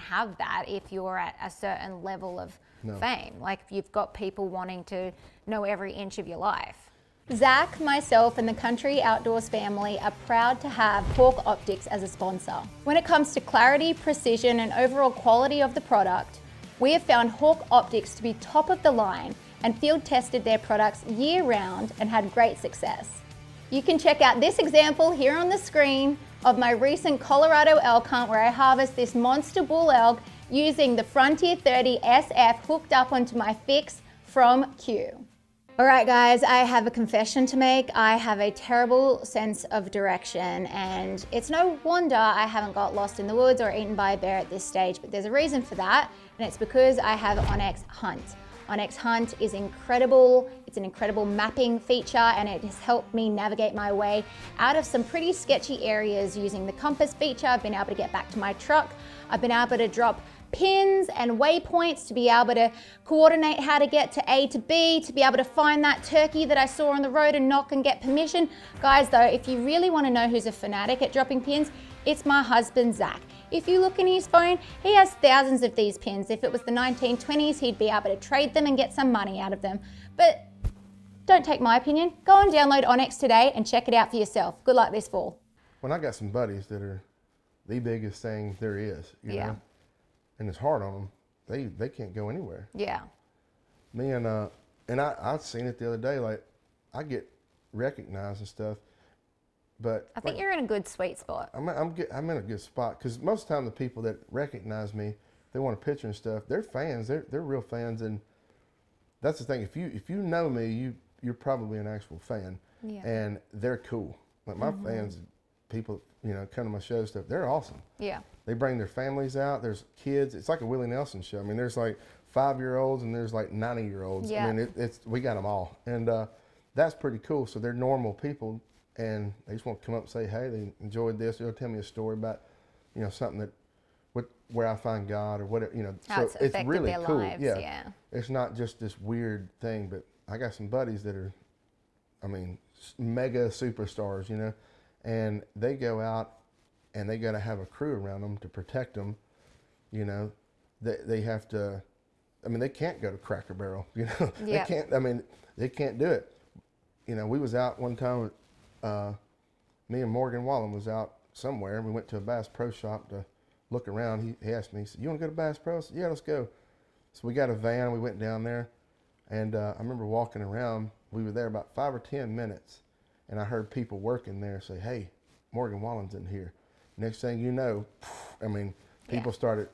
have that if you're at a certain level of fame. Like if you've got people wanting to know every inch of your life. Zach, myself, and the Country Outdoors family are proud to have Hawk Optics as a sponsor. When it comes to clarity, precision, and overall quality of the product, we have found Hawk Optics to be top of the line and field tested their products year round and had great success. You can check out this example here on the screen of my recent Colorado elk hunt, where I harvest this monster bull elk using the Frontier 30 SF hooked up onto my fix from Q. All right, guys, I have a confession to make. I have a terrible sense of direction, and it's no wonder I haven't got lost in the woods or eaten by a bear at this stage, but there's a reason for that, and it's because I have Onyx Hunt. Onyx Hunt is incredible. It's an incredible mapping feature, and it has helped me navigate my way out of some pretty sketchy areas using the compass feature. I've been able to get back to my truck. I've been able to drop pins and waypoints to be able to coordinate how to get to A to B, to be able to find that turkey that I saw on the road and knock and get permission. Guys, though, if you really want to know who's a fanatic at dropping pins, it's my husband, Zach. If you look in his phone, he has thousands of these pins. If it was the 1920s, he'd be able to trade them and get some money out of them. But don't take my opinion. Go and download Onyx today and check it out for yourself. Good luck this fall. When I got some buddies that are the biggest thing there is, you know, and it's hard on them. They can't go anywhere. Yeah. Me and I've seen it the other day. Like, I get recognized and stuff, but I think you're in a good sweet spot. I'm in a good spot, because most of the time the people that recognize me, they want a picture and stuff. They're fans. They're real fans, and that's the thing. If you know me, you're probably an actual fan, and they're cool. Like my fans, people, you know, come to my show stuff. They're awesome. Yeah. They bring their families out. There's kids. It's like a Willie Nelson show. I mean, there's like 5-year-olds and there's like 90-year-olds. Yeah. I mean, we got them all, and that's pretty cool. So they're normal people, and they just want to come up and say, hey, they enjoyed this. They'll tell me a story about, you know, something that where I find God or whatever, you know. How so it's really their cool. Lives, yeah. It's not just this weird thing, but I got some buddies that are, I mean, mega superstars, you know, and they go out and they got to have a crew around them to protect them, you know. They have to, I mean, they can't go to Cracker Barrel, you know. They can't, I mean, they can't do it. You know, we was out one time, me and Morgan Wallen was out somewhere, and we went to a Bass Pro Shop to look around. He asked me, he said, you want to go to Bass Pro? I said, yeah, let's go. So we got a van, we went down there, and I remember walking around. We were there about 5 or 10 minutes, and I heard people working there say, hey, Morgan Wallen's in here. Next thing you know, I mean, people started,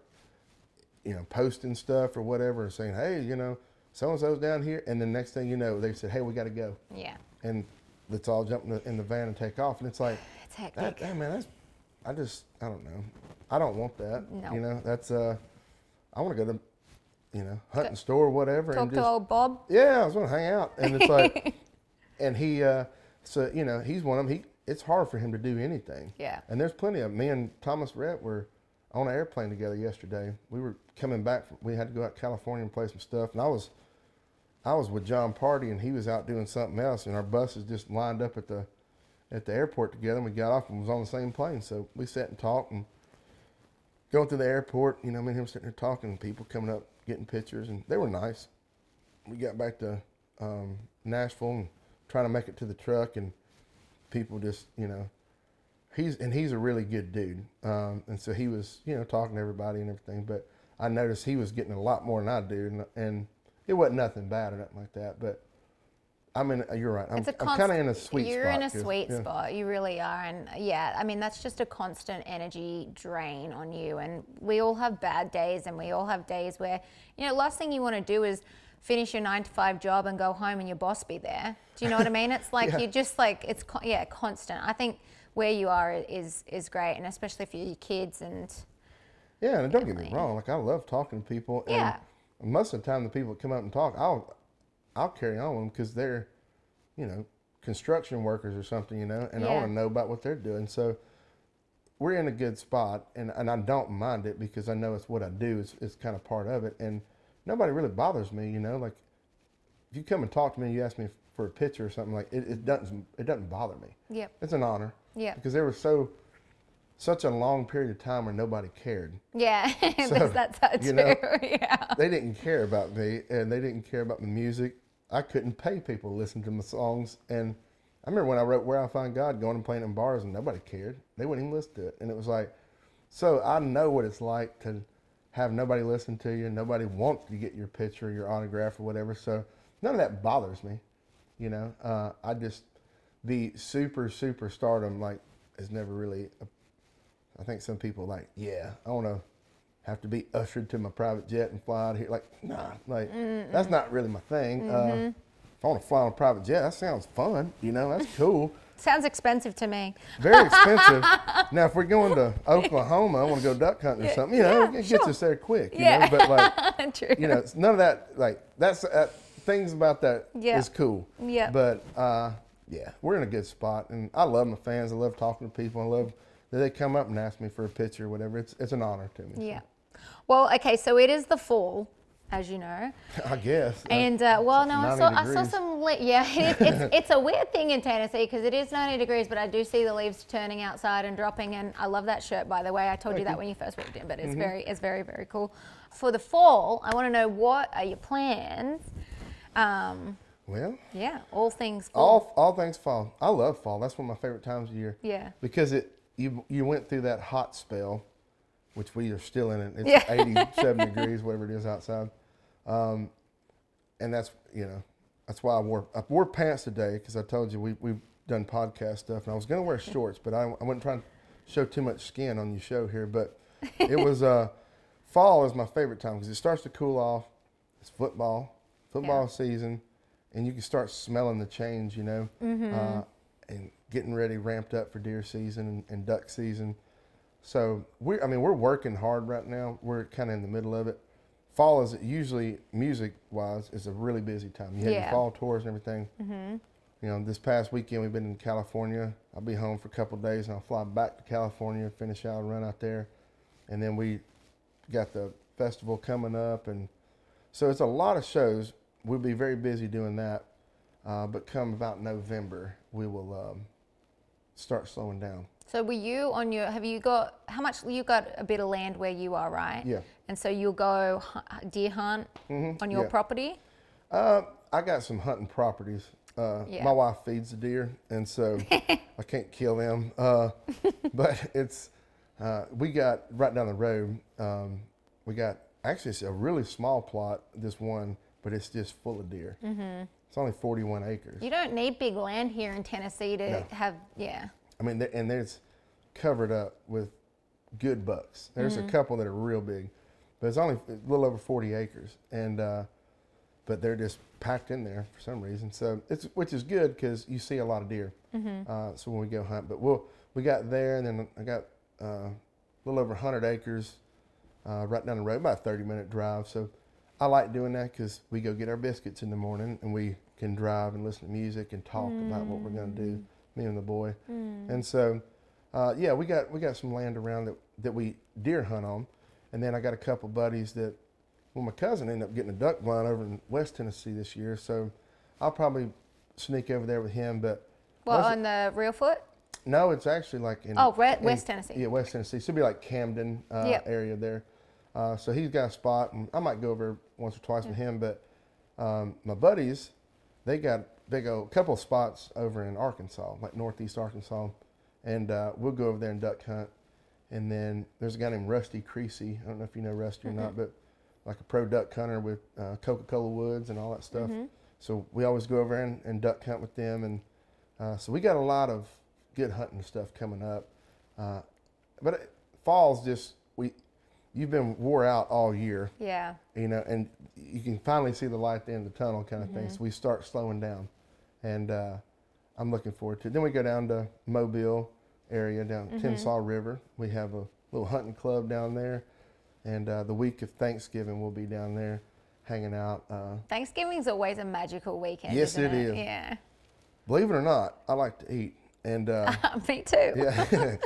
you know, posting stuff or whatever and saying, hey, you know, so-and-so's down here. And then next thing you know, they said, hey, we got to go. Yeah. And let's all jump in the van and take off. And it's like, it's hectic. Hey, man, I don't know. I don't want that. No. You know, that's, I want to go to, you know, hunting store or whatever. Talk to old Bob? Yeah, I was going to hang out. And it's like, and he, so, you know, he's one of them. It's hard for him to do anything. Yeah. And there's plenty of, me and Thomas Rhett were on an airplane together yesterday. We were coming back we had to go out to California and play some stuff. And I was with John Party, and he was out doing something else, and our buses just lined up at the airport together, and we got off and was on the same plane. So we sat and talked and going through the airport, you know, me and him sitting there talking, and people coming up, getting pictures, and they were nice. We got back to Nashville and trying to make it to the truck, and people just, you know, he's a really good dude. And so he was, you know, talking to everybody and everything, but I noticed he was getting a lot more than I do, and it wasn't nothing bad or nothing like that, but You're right. I'm It's kind of in a sweet spot. You're in a sweet spot. You really are. And yeah, I mean, that's just a constant energy drain on you. And we all have bad days, and we all have days where, last thing you want to do is finish your 9-to-5 job and go home and your boss be there. Do you know what I mean? It's like, you're just like, it's constant. I think where you are is great. And especially for your kids and. Yeah. And don't get me wrong. Like, I love talking to people. Yeah. And most of the time the people that come up and talk, I'll carry on with them because they're, construction workers or something, and I want to know about what they're doing. So we're in a good spot, and I don't mind it because I know it's what I do. It's kind of part of it, and nobody really bothers me, like if you come and talk to me, you ask me for a picture or something, like it doesn't bother me. Yep. It's an honor. Yeah. Because there was such a long period of time where nobody cared. Yeah, so, that's how it's yeah. They didn't care about me, and they didn't care about the music. I couldn't pay people to listen to my songs, and I remember when I wrote Where I Find God, going and playing in bars, and nobody cared. They wouldn't even listen to it, and it was like, so I know what it's like to have nobody listen to you, nobody want to get your picture, your autograph, or whatever. So none of that bothers me, I just the super stardom is never really. I think some people I want to have to be ushered to my private jet and fly out here. That's not really my thing. If I want to fly on a private jet, that sounds fun. That's cool. Sounds expensive to me. Very expensive. Now, if we're going to Oklahoma, I want to go duck hunting or something. It gets us there quick. But True. None of that. That's things about that is cool. Yeah. But we're in a good spot, and I love my fans. I love talking to people. I love that they come up and ask me for a picture or whatever. It's an honor to me. Yeah. Well, okay, so it is the fall, as you know. I guess. And I saw some. It's a weird thing in Tennessee because it is 90 degrees, but I do see the leaves turning outside and dropping. And I love that shirt, by the way. I told you that when you first walked in, but it's very, very cool. For the fall, I want to know, what are your plans? Well. Yeah, all things fall. All things fall. I love fall. That's one of my favorite times of year. Yeah. Because you went through that hot spell, which we are still in it. It's 87 degrees, whatever it is outside. And that's why I wore pants today, because I told you we've done podcast stuff, and I was going to wear shorts, but I wasn't trying to show too much skin on your show here. But it was fall is my favorite time because it starts to cool off. It's football season, and you can start smelling the change, and getting ready, ramped up for deer season and duck season. So we're working hard right now. We're kind of in the middle of it. Fall is usually, music-wise, is a really busy time. You have your fall tours and everything. This past weekend we've been in California. I'll be home for a couple of days, and I'll fly back to California, finish out and run out there. And then we got the festival coming up. And so it's a lot of shows. We'll be very busy doing that. But come about November, we will start slowing down. So were you on your, you got a bit of land where you are, right? Yeah. And so you'll go deer hunt on your property? I got some hunting properties. My wife feeds the deer, and so I can't kill them. But it's, we got right down the road, it's a really small plot, this one, but it's just full of deer. It's only 41 acres. You don't need big land here in Tennessee to have, I mean, and there's covered up with good bucks. There's a couple that are real big, but it's only a little over 40 acres, and but they're just packed in there for some reason. So which is good because you see a lot of deer. So when we go hunt, but we got there, and then I got a little over 100 acres right down the road, about a 30-minute drive. So I like doing that because we go get our biscuits in the morning, and we can drive and listen to music and talk about what we're going to do, me and the boy. And so, we got some land around that we deer hunt on. And then I got a couple buddies that, my cousin ended up getting a duck blind over in West Tennessee this year. So I'll probably sneak over there with him. But on the Real Foot? No, it's actually like in West Tennessee. Yeah, West Tennessee. So it'd be like Camden area there. So he's got a spot, and I might go over once or twice with him. But my buddies, they got a couple of spots over in Arkansas, like northeast Arkansas, and we'll go over there and duck hunt. And then there's a guy named Rusty Creasy. I don't know if you know Rusty or not, but like a pro duck hunter with Coca-Cola Woods and all that stuff. So we always go over and duck hunt with them, and so we got a lot of good hunting stuff coming up. But fall's just you've been wore out all year. Yeah. You know, and you can finally see the light at the end of the tunnel, kind of thing. So we start slowing down, and I'm looking forward to it. Then we go down to Mobile area, down Tensaw River. We have a little hunting club down there, and the week of Thanksgiving we'll be down there hanging out. Thanksgiving's always a magical weekend. Yes, isn't it is. Yeah. Believe it or not, I like to eat, and Me too. yeah.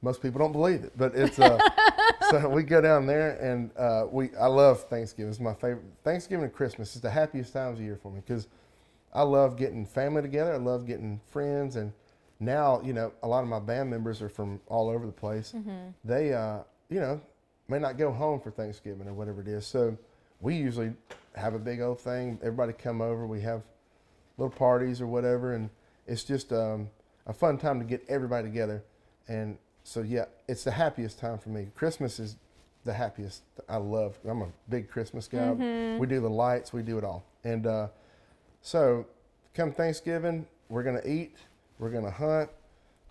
Most people don't believe it, but it's so we go down there, and I love Thanksgiving. It's my favorite. Thanksgiving and Christmas is the happiest times of year for me, because I love getting family together. I love getting friends, and now, you know, a lot of my band members are from all over the place. They you know, may not go home for Thanksgiving or whatever it is. So we usually have a big old thing. Everybody come over. We have little parties or whatever, and it's just a fun time to get everybody together. And so, yeah, it's the happiest time for me. Christmas is the happiest. I love, I'm a big Christmas guy. We do the lights, we do it all. And so come Thanksgiving, we're going to eat, we're going to hunt.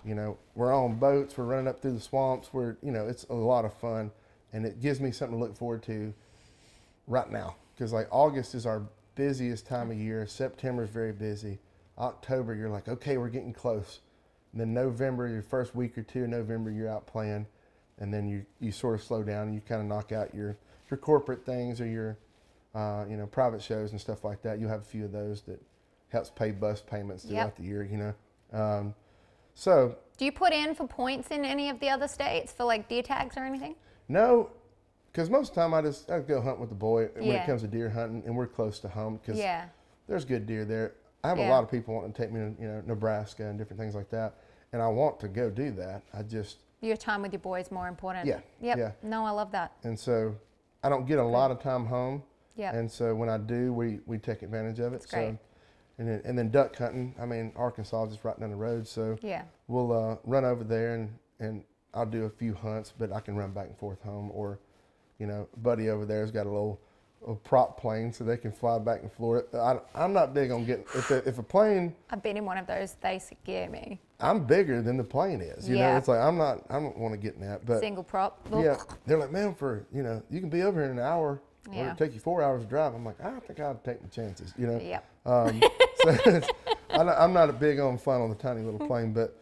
You know, we're on boats, we're running up through the swamps. You know, it's a lot of fun, and it gives me something to look forward to right now. Because like August is our busiest time of year. September is very busy. October, you're like, okay, we're getting close. And then November, your first week or two in November, you're out playing, and then you sort of slow down and you kind of knock out your corporate things or your you know, private shows and stuff like that. You have a few of those that helps pay bus payments throughout the year, you know. So Do you put in for points in any of the other states for like deer tags or anything? no, because most of the time I go hunt with the boy when it comes to deer hunting, and we're close to home because there's good deer there. I have a lot of people wanting to take me to, you know, Nebraska and different things like that, and I want to go do that. I just Your time with your boy is more important. Yeah. Yep. Yeah. No, I love that. And so I don't get a lot of time home. Yeah. And so when I do, we take advantage of it. That's great. So, and then duck hunting. I mean, Arkansas is just right down the road, so we'll run over there, and I'll do a few hunts, but I can run back and forth home. Or, you know, buddy over there's got a little prop plane so they can fly back and forth. I'm not big on getting, if a plane. I've been in one of those, they scare me. I'm bigger than the plane is, you know, it's like, I don't want to get in that, but. Single prop. Yeah, they're like, man, you know, you can be over here in an hour, or it'll take you 4 hours to drive. I'm like, I think I'll take my chances, you know. Yep. So I'm not big on fun on the tiny little plane, but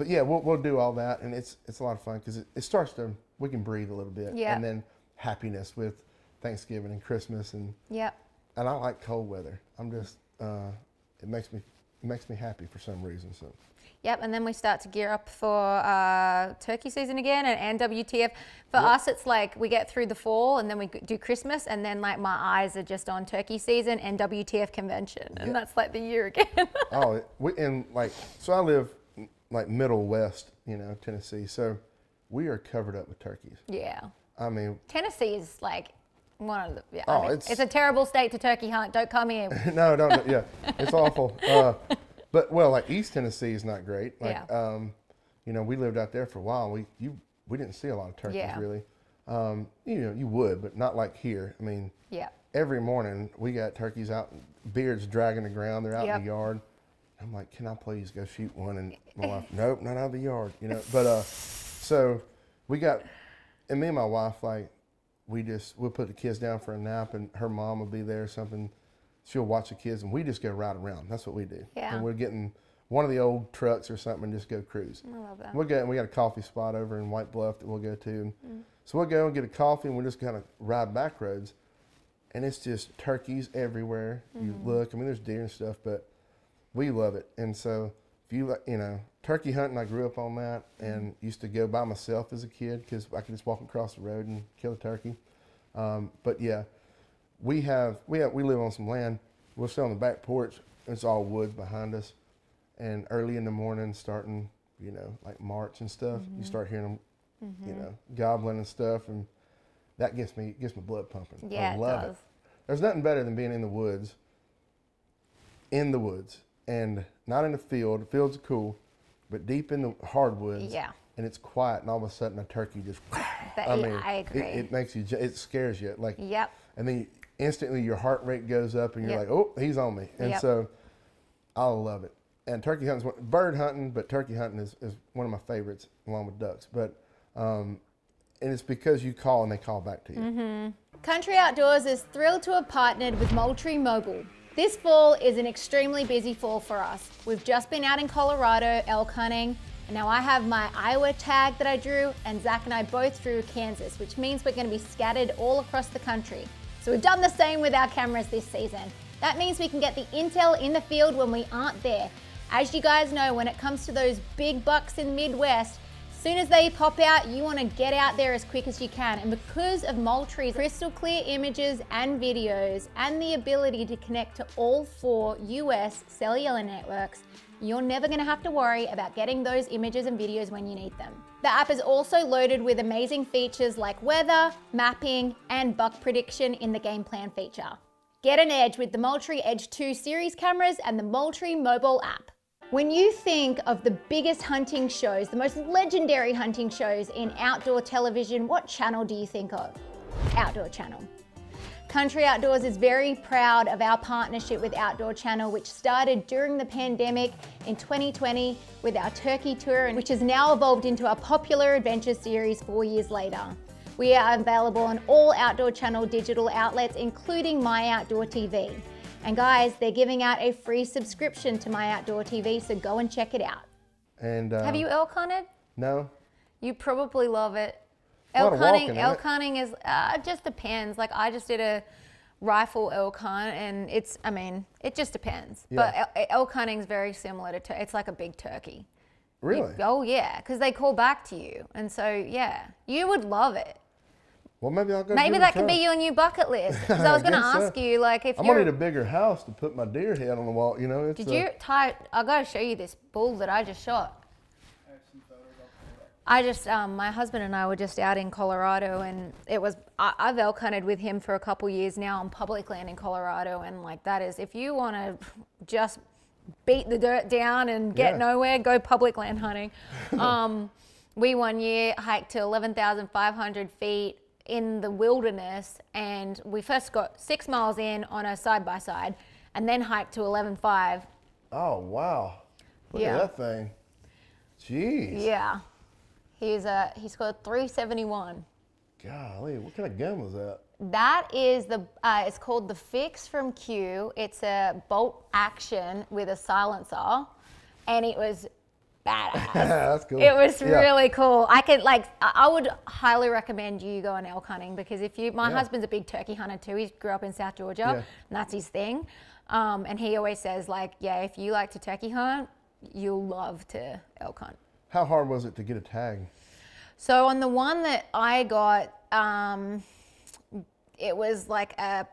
yeah, we'll do all that, and it's a lot of fun because it starts to, we can breathe a little bit, and then happiness with Thanksgiving and Christmas, and and I like cold weather. I'm just it makes me happy for some reason. So. Yep, and then we start to gear up for turkey season again and WTF. For us, it's like we get through the fall and then we do Christmas, and then like my eyes are just on turkey season and WTF convention, and that's like the year again. So I live like middle west, you know, Tennessee, so we are covered up with turkeys. Yeah. I mean, Tennessee is like one of the, I mean, it's a terrible state to turkey hunt. Don't come here. No, don't, yeah, it's awful. But well, like East Tennessee is not great. Like, you know, we lived out there for a while. We didn't see a lot of turkeys really. You know, you would, but not like here. I mean, every morning we got turkeys out, beards dragging the ground. They're out in the yard. I'm like, can I please go shoot one? And my wife, nope, not out of the yard. You know, but so we got, and me and my wife, like, we'll put the kids down for a nap, and her mom will be there or something. She'll watch the kids, and we just go ride around. That's what we do. Yeah. And we're getting one of the old trucks or something and just go cruise. I love that. We got a coffee spot over in White Bluff that we'll go to. And so we'll go and get a coffee, and we'll just kind of ride back roads. And it's just turkeys everywhere. You look, I mean, there's deer and stuff, but we love it. And so if you know, turkey hunting, I grew up on that and used to go by myself as a kid because I could just walk across the road and kill a turkey. But yeah. We live on some land. We'll sit on the back porch. It's all woods behind us, and early in the morning, starting, you know, like March and stuff, you start hearing them, you know, gobbling and stuff, and that gets my blood pumping. Yeah, I love it. There's nothing better than being in the woods, and not in the field. The fields are cool, but deep in the hardwoods. Yeah. And it's quiet, and all of a sudden a turkey just. I agree. It makes you. It scares you. Like. Yep. And then instantly your heart rate goes up and you're like, oh, he's on me. And so I love it. And turkey hunting, bird hunting, but turkey hunting is one of my favorites along with ducks. But, and it's because you call and they call back to you. Country Outdoors is thrilled to have partnered with Moultrie Mobile. This fall is an extremely busy fall for us. We've just been out in Colorado elk hunting, and now I have my Iowa tag that I drew, and Zach and I both drew Kansas, which means we're going to be scattered all across the country. So we've done the same with our cameras this season. That means we can get the intel in the field when we aren't there. As you guys know, when it comes to those big bucks in the Midwest, as soon as they pop out, you want to get out there as quick as you can. And because of Moultrie's crystal clear images and videos and the ability to connect to all 4 US cellular networks, you're never going to have to worry about getting those images and videos when you need them. The app is also loaded with amazing features like weather, mapping, and buck prediction in the game plan feature. Get an edge with the Moultrie Edge 2 series cameras and the Moultrie mobile app. When you think of the biggest hunting shows, the most legendary hunting shows in outdoor television, what channel do you think of? Outdoor Channel. Country Outdoors is very proud of our partnership with Outdoor Channel, which started during the pandemic in 2020 with our turkey tour, and which has now evolved into a popular adventure series 4 years later. We are available on all Outdoor Channel digital outlets, including My Outdoor TV. And guys, they're giving out a free subscription to My Outdoor TV, so go and check it out. And Have you elk hunted? No. You probably love it. Elk Hunting is, it just depends. Like I just did a rifle elk hunt and it just depends. Yeah. But elk hunting is very similar to, it's like a big turkey. Really? Oh yeah, because they call back to you. And so yeah, you would love it. Well, maybe I'll go. Maybe that could be your new bucket list. Because I was going to ask you, like, if I'm gonna need a bigger house to put my deer head on the wall. You know, it's, I gotta show you this bull that I just shot. I have some photos. I'll put it up. my husband and I were just out in Colorado, and I've elk hunted with him for a couple years now on public land in Colorado, and like that is, if you want to just beat the dirt down and get nowhere, go public land hunting. We one year hiked to 11,500 feet in the wilderness, and we first got 6 miles in on a side-by-side and then hiked to 11.5. Oh, wow. Look at that thing. Jeez. Yeah. He scored 371. Golly, what kind of gun was that? That is it's called the Fix from Q. It's a bolt action with a silencer, and it was badass. That's cool. It was really cool. I would highly recommend you go on elk hunting, because my husband's a big turkey hunter too. He grew up in South Georgia, and that's his thing. And he always says, like, yeah, if you like to turkey hunt, you'll love to elk hunt. How hard was it to get a tag? So on the one that I got, it was a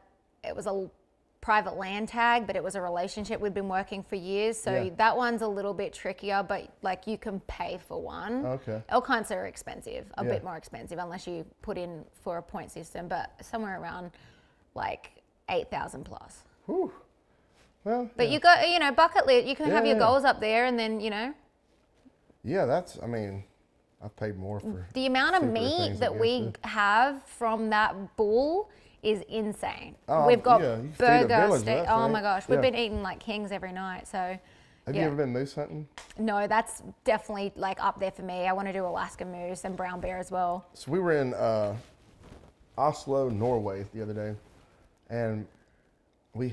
private land tag, but it was a relationship we'd been working for years. So that one's a little bit trickier, but like you can pay for one. Okay. Elk hunts are expensive, a bit more expensive unless you put in for a point system, but somewhere around like 8,000 plus. Whew. Well, but you got, bucket list, you can have your goals up there, and then, Yeah, I've paid more for the amount of meat that we have from that bull is insane. Oh, we've got you feed a burger village, steak. that's Oh right. my gosh, we've been eating like kings every night. So, Have you ever been moose hunting? No, that's definitely like up there for me. I want to do Alaska moose and brown bear as well. So we were in Oslo, Norway the other day, and we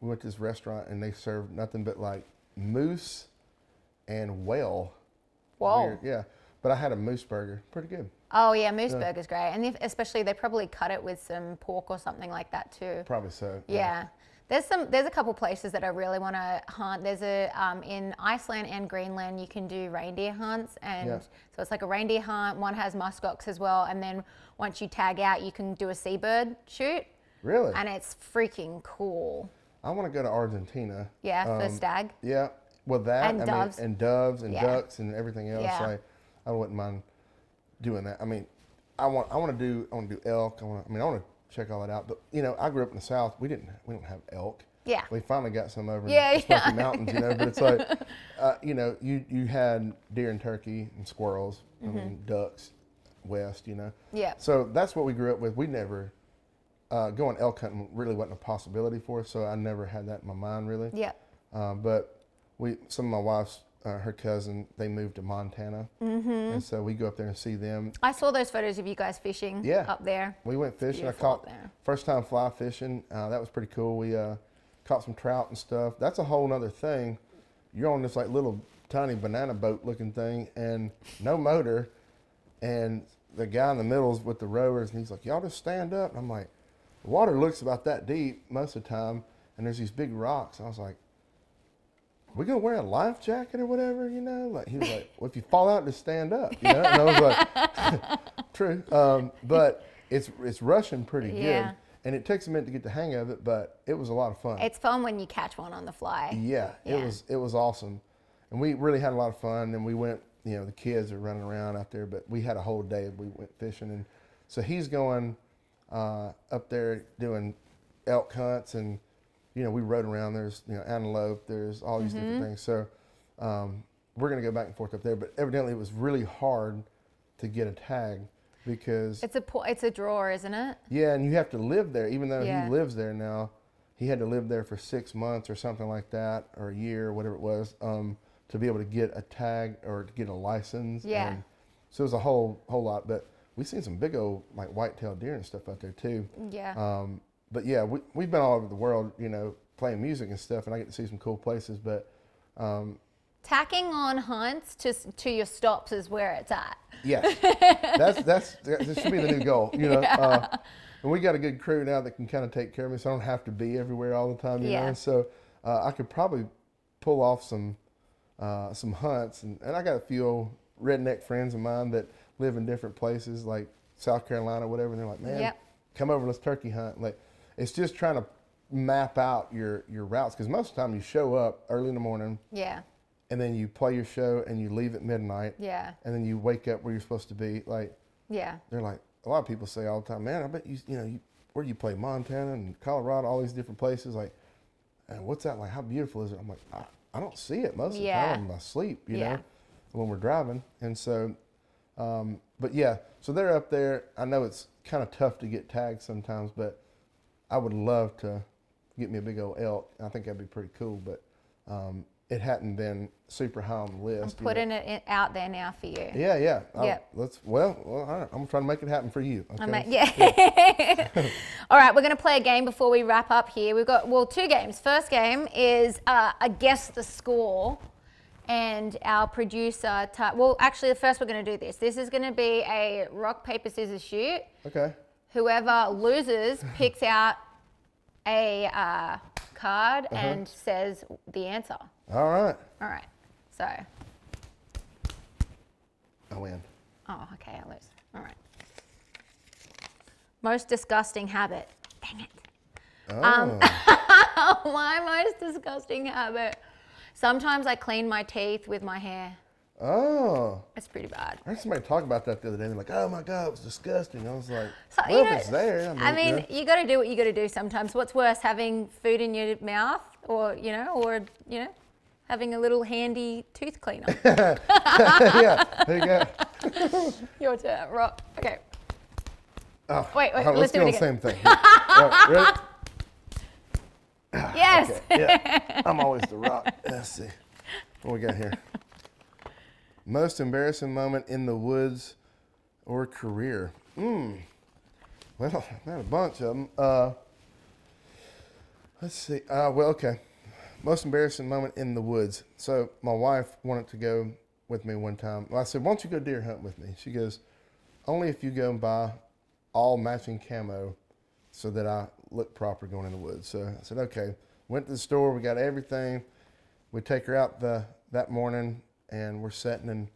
went to this restaurant and they served nothing but like moose and whale. Whoa. Weird. Yeah, but I had a moose burger, pretty good. Oh yeah, moose burger's great, and especially they probably cut it with some pork or something like that too. Probably so. Yeah. There's a couple places that I really want to hunt. There's in Iceland and Greenland you can do reindeer hunts, and so it's like a reindeer hunt. One has muskox as well, and then once you tag out, you can do a seabird shoot. Really? And it's freaking cool. I want to go to Argentina. Yeah, for stag. Yeah, well that And doves. and doves and ducks and everything else. Yeah. I wouldn't mind doing that. I mean, I want to do elk. I want to check all that out. But I grew up in the South. We don't have elk. Yeah. We finally got some over in the Smoky Mountains. But it's like, you had deer and turkey and squirrels. I mean, ducks, west. Yeah. So that's what we grew up with. We never going elk hunting really wasn't a possibility for us, so I never had that in my mind really. Yeah. But some of my wife's, her cousin, they moved to Montana, and so we go up there and see them. I saw those photos of you guys fishing up there. We went fishing. I Beautiful caught up there. first time fly fishing. That was pretty cool. We caught some trout and stuff. That's a whole nother thing. You're on this like little tiny banana boat looking thing and no motor, and the guy in the middle is with the rowers, and he's like, y'all just stand up. And I'm like, the water looks about that deep most of the time, and there's these big rocks. I was like, we gonna wear a life jacket or whatever, you know? Like, he was like, well, if you fall out, just stand up, you know? And I was like, true. But it's rushing pretty good, and it takes a minute to get the hang of it, but it was a lot of fun. It's fun when you catch one on the fly. Yeah, it was awesome, and we really had a lot of fun. And we went, you know, the kids are running around out there, but we had a whole day. We went fishing, and so he's going up there doing elk hunts, and you know, we rode around. There's, you know, antelope. There's all these different things. So we're gonna go back and forth up there. But evidently, it was really hard to get a tag because it's a draw, isn't it? Yeah, and you have to live there. Even though he lives there now, he had to live there for 6 months or something like that, or a year, or whatever it was, to be able to get a tag or to get a license. Yeah. And so it was a whole lot. But we've seen some big old like white-tailed deer and stuff out there too. Yeah. But yeah, we've been all over the world, you know, playing music and stuff, and I get to see some cool places. But tacking on hunts to your stops is where it's at. Yes, that should be the new goal, you know. And we got a good crew now that can kind of take care of me, so I don't have to be everywhere all the time, you know. And so I could probably pull off some hunts, and I got a few old redneck friends of mine that live in different places, like South Carolina, whatever. And they're like, man, come over, let's turkey hunt. Like, it's just trying to map out your routes, because most of the time you show up early in the morning. Yeah. And then you play your show and you leave at midnight. Yeah. And then you wake up where you're supposed to be. Like, they're like, a lot of people say all the time, man, I bet you know, where do you play? Montana and Colorado, all these different places. Like, and what's that like? How beautiful is it? I'm like, I don't see it most of the time. I'm asleep, you know, when we're driving. And so, but yeah, so they're up there. I know it's kind of tough to get tagged sometimes, but I would love to get me a big old elk. I think that'd be pretty cool, but it hadn't been super high on the list. I'm putting it out there now for you. Yeah, yeah. Well, all right. I'm trying to make it happen for you. Okay? Yeah. All right, we're going to play a game before we wrap up here. We've got, well, 2 games. First game is Guess the Score. And our producer, well, actually, first we're going to do this. This is going to be a rock, paper, scissors, shoot. Okay. Whoever loses picks out a card and says the answer. All right. All right. So. I win. Oh, okay, I lose. All right. Most disgusting habit. Dang it. Oh. My most disgusting habit. Sometimes I clean my teeth with my hair. Oh. It's pretty bad. I heard somebody talk about that the other day. They're like, oh my God, it was disgusting. I was like, so, well, if it's there. I mean, you got to do what you got to do sometimes. What's worse, having food in your mouth or having a little handy tooth cleaner? Yeah, there you go. Your turn, Rock. Okay. Oh, wait, let's do it the again. same thing. Right, ready? Yes. Okay, yeah. I'm always the Rock. Let's see. What we got here? Most embarrassing moment in the woods or career? Well, I had a bunch of them. Let's see. Well, okay. Most embarrassing moment in the woods. So my wife wanted to go with me one time. Well, I said, why don't you go deer hunt with me? She goes, only if you go and buy all matching camo so that I look proper going in the woods. So I said, okay. Went to the store. We got everything. We take her out that morning, and we're sitting and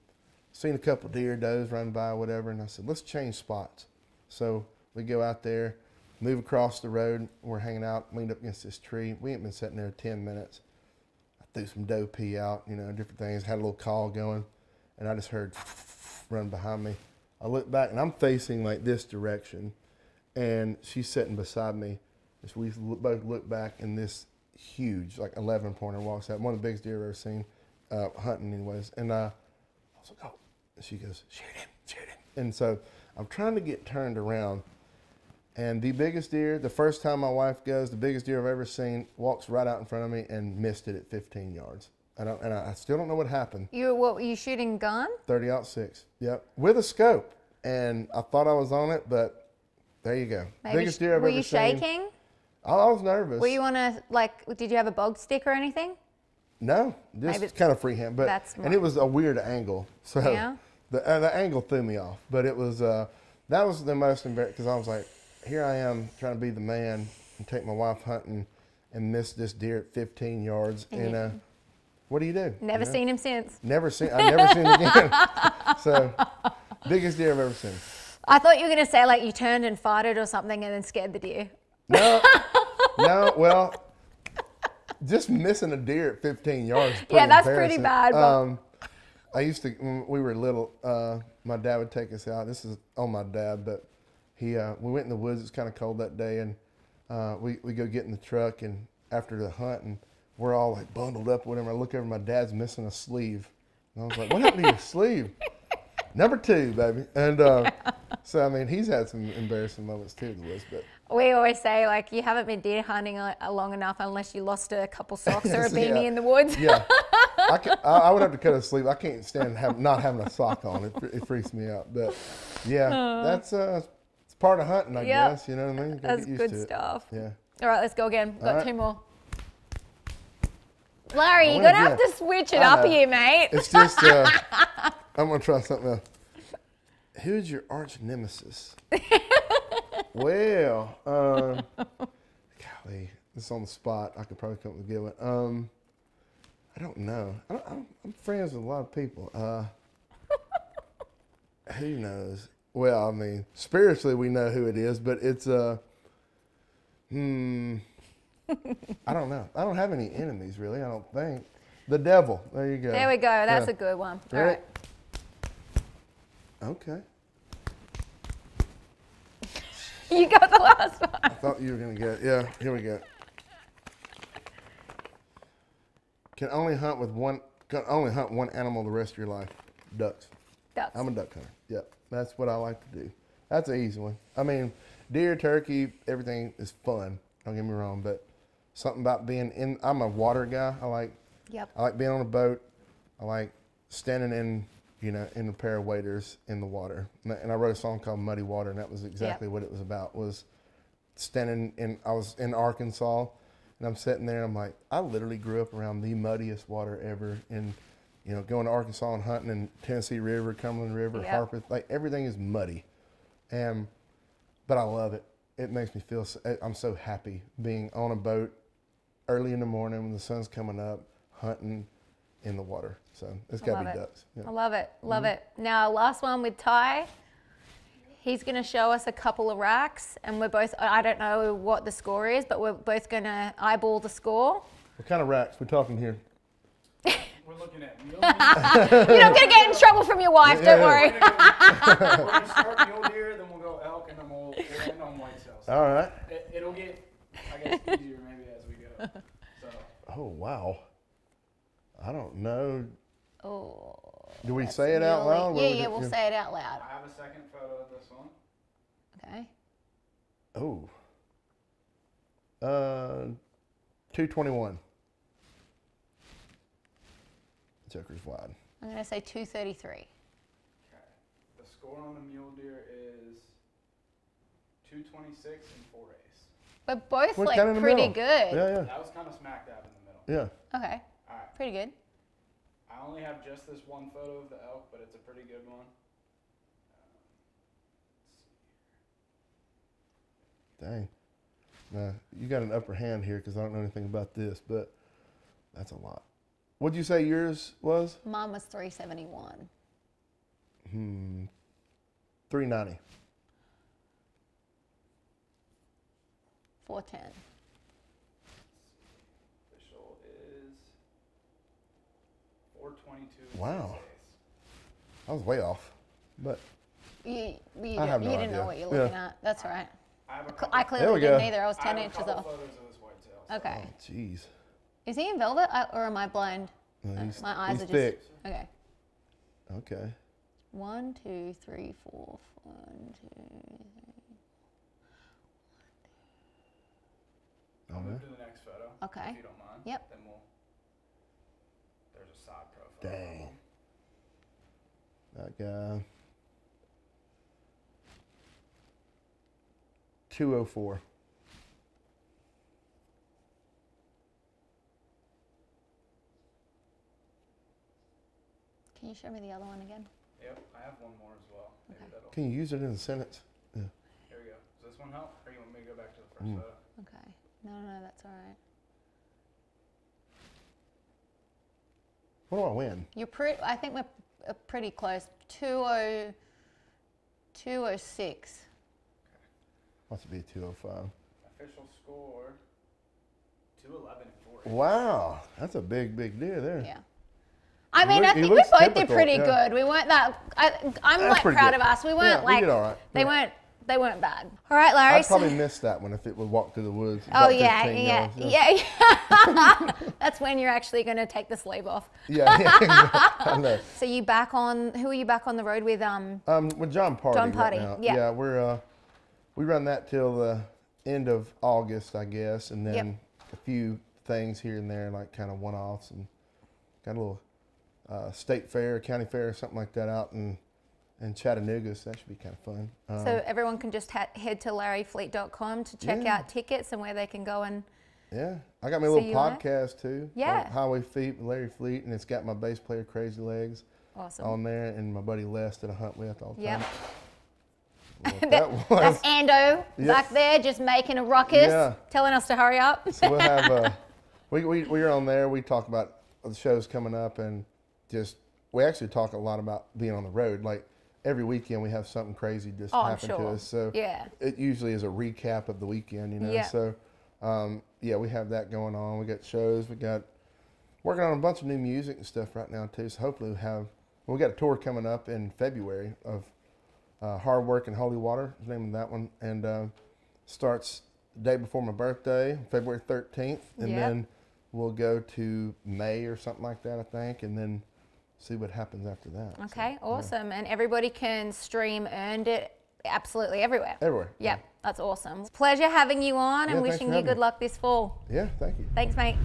seen a couple deer, does run by, whatever. And I said, let's change spots. So we go out there, move across the road. We're hanging out, leaned up against this tree. We ain't been sitting there 10 minutes. I threw some doe pee out, you know, different things, had a little call going, and I just heard run behind me. I look back, and I'm facing like this direction, and she's sitting beside me. So we both look back, and this huge, like 11-pointer walks out, one of the biggest deer I've ever seen, hunting anyways. And I was like, oh. And she goes, shoot him, shoot him. And so I'm trying to get turned around, And the biggest deer, the first time my wife goes, the biggest deer I've ever seen, walks right out in front of me and missed it at 15 yards. And I still don't know what happened. What were you shooting gun? 30-06, yep, with a scope. And I thought I was on it, but there you go. Maybe Biggest deer I've ever seen. Were you shaking? I was nervous. Were you on a, like, did you have a bog stick or anything? No, just kind of freehand. But that's and it was a weird angle. So yeah. the angle threw me off. But it was, that was the most embarrassing, because I was like, here I am trying to be the man and take my wife hunting and miss this deer at 15 yards. And what do you do? Never seen him since. I've never seen him again. So, biggest deer I've ever seen. I thought you were going to say, like, you turned and farted or something and then scared the deer. No, well, just missing a deer at 15 yards is pretty yeah, that's pretty bad. But I used to, when we were little, my dad would take us out. This is on my dad, but we went in the woods. It was kind of cold that day, and we go get in the truck, and after the hunt, and we're all like bundled up with him. I look over, my dad's missing a sleeve. And I was like, what happened to your sleeve? Number 2, baby. And so, I mean, he's had some embarrassing moments too in the woods. But we always say, like, you haven't been deer hunting long enough unless you lost a couple socks or a beanie in the woods. Yeah. I would have to cut a sleeve. I can't stand not having a sock on. It freaks me out. But, yeah, that's it's part of hunting, I guess. You know what I mean? That's good stuff. Yeah. All right, let's go again. We've got right. 2 more. Larry, you're going to have to switch it up here, mate. It's just, I'm going to try something else. Who's your arch nemesis? Well, golly, it's on the spot. I could probably come up with a good one. I don't know. I'm friends with a lot of people. Who knows? Well, I mean, spiritually we know who it is, but it's I don't know. I don't have any enemies, really. I don't think. The devil. There you go. There we go. That's a good one. All right. Okay. You got the last one. I thought you were going to get it. Yeah, here we go. Can only hunt one animal the rest of your life. Ducks. Ducks. I'm a duck hunter. Yep. That's what I like to do. That's an easy one. I mean, deer, turkey, everything is fun. Don't get me wrong, but something about being in, I'm a water guy. I like being on a boat. I like standing in a pair of waders in the water. And I wrote a song called Muddy Water, and that was exactly what it was about, was standing in, I was in Arkansas, and I'm sitting there, and I'm like, I literally grew up around the muddiest water ever, and, going to Arkansas and hunting in Tennessee River, Cumberland River, Harpeth, like everything is muddy. But I love it. It makes me feel, I'm so happy being on a boat early in the morning when the sun's coming up, hunting in the water. So it's got to be ducks. Yeah. I love it. Love it. Now, last one with Ty. He's going to show us a couple of racks, and we're both, I don't know what the score is, but we're both going to eyeball the score. What kind of racks we talking here? We're looking at mule You're not going to get in trouble from your wife, don't worry. We're going to start mule deer, then we'll go elk, and then we'll end on whitetails. So All right. It'll get, I guess, easier maybe as we go. So. Oh, wow. I don't know. Oh. Do we say it out loud? Yeah, we'll say it out loud. I have a second photo of this one. Okay. Oh. 221. Joker's wide. I'm going to say 233. Okay. The score on the mule deer is 226 and 4 ace. We're both We're like kinda in the pretty middle. good. Yeah, That was kind of smack dab in the middle. yeah. Okay. All right. Pretty good. I only have just this one photo of the elk, but it's a pretty good one. Dang. Nah, you got an upper hand here because I don't know anything about this, but that's a lot. What'd you say yours was? Mine was 371. 390. 410. Official is 422. Wow. I was way off, but You I have no didn't idea. know what you're looking at. That's all right. I have a I couple, There clearly we go. didn't either. I was 10 I have a inches couple off. photos of this whitetail. So. Okay. oh, jeez. Is he in velvet or am I blind? He's, My eyes he's are just. thick. Okay. Okay. 1, 2, 3, 4. 1, 2, 3. I'll move to the next photo. Okay. If you don't mind. Yep. Then there's a side profile. Dang. That guy. 204. Can you show me the other one again? Yep, I have one more as well. Maybe Okay. that'll. Can you use it in a sentence? Yeah. Here we go. Does this one help? Or you want me to go back to the first photo? Okay. No, that's all right. What do I win? You're I think we're pretty close. 206. Must be 205. Official score 211 and 40. Wow, that's a big deal there. Yeah. I mean, look- I he think we looks both did typical, pretty yeah. good. We weren't that. I'm That's like pretty proud good. of us. We weren't Yeah, we like did all right. they Yeah. weren't. They weren't bad. All right, Larry. I'd probably miss that one if it would walk through the woods. Oh about yeah, 15 yeah, yards, yeah. That's when you're actually going to take the sleeve off. Yeah, I know. So you back on? Who are you back on the road with? With John Party. John Party, Right now. yeah. Yeah, we run that till the end of August, I guess, and then a few things here and there, like kind of one-offs, and got a little state fair, county fair, something like that out in Chattanooga. So that should be kind of fun. So everyone can just head to larryfleet.com to check out tickets and where they can go and. Yeah, I got my See little you there? podcast too. Yeah. Highway Feet with Larry Fleet, and it's got my bass player Crazy Legs Awesome. on there, and my buddy Les that I hunt with all the Yep. time. What that was. That's Ando back there just making a ruckus, Yeah. telling us to hurry up. So we'll have we're on there. We talk about the shows coming up, and just we actually talk a lot about being on the road. Like every weekend, we have something crazy just I'm happen to sure. us. So Yeah. it usually is a recap of the weekend, you know. Yeah. So yeah, we have that going on. We got shows. We got working on a bunch of new music and stuff right now too. So hopefully we got a tour coming up in February of Hard Work and Holy Water, is the name of that one, and starts the day before my birthday, February 13th, and Yep. then we'll go to May or something like that, I think, and then see what happens after that. Okay, awesome. And everybody can stream Earned It absolutely everywhere. Everywhere. Yep, that's awesome. It's a pleasure having you on and Yeah, thanks wishing for you having good me. luck this fall. Yeah, thank you. Thanks, mate.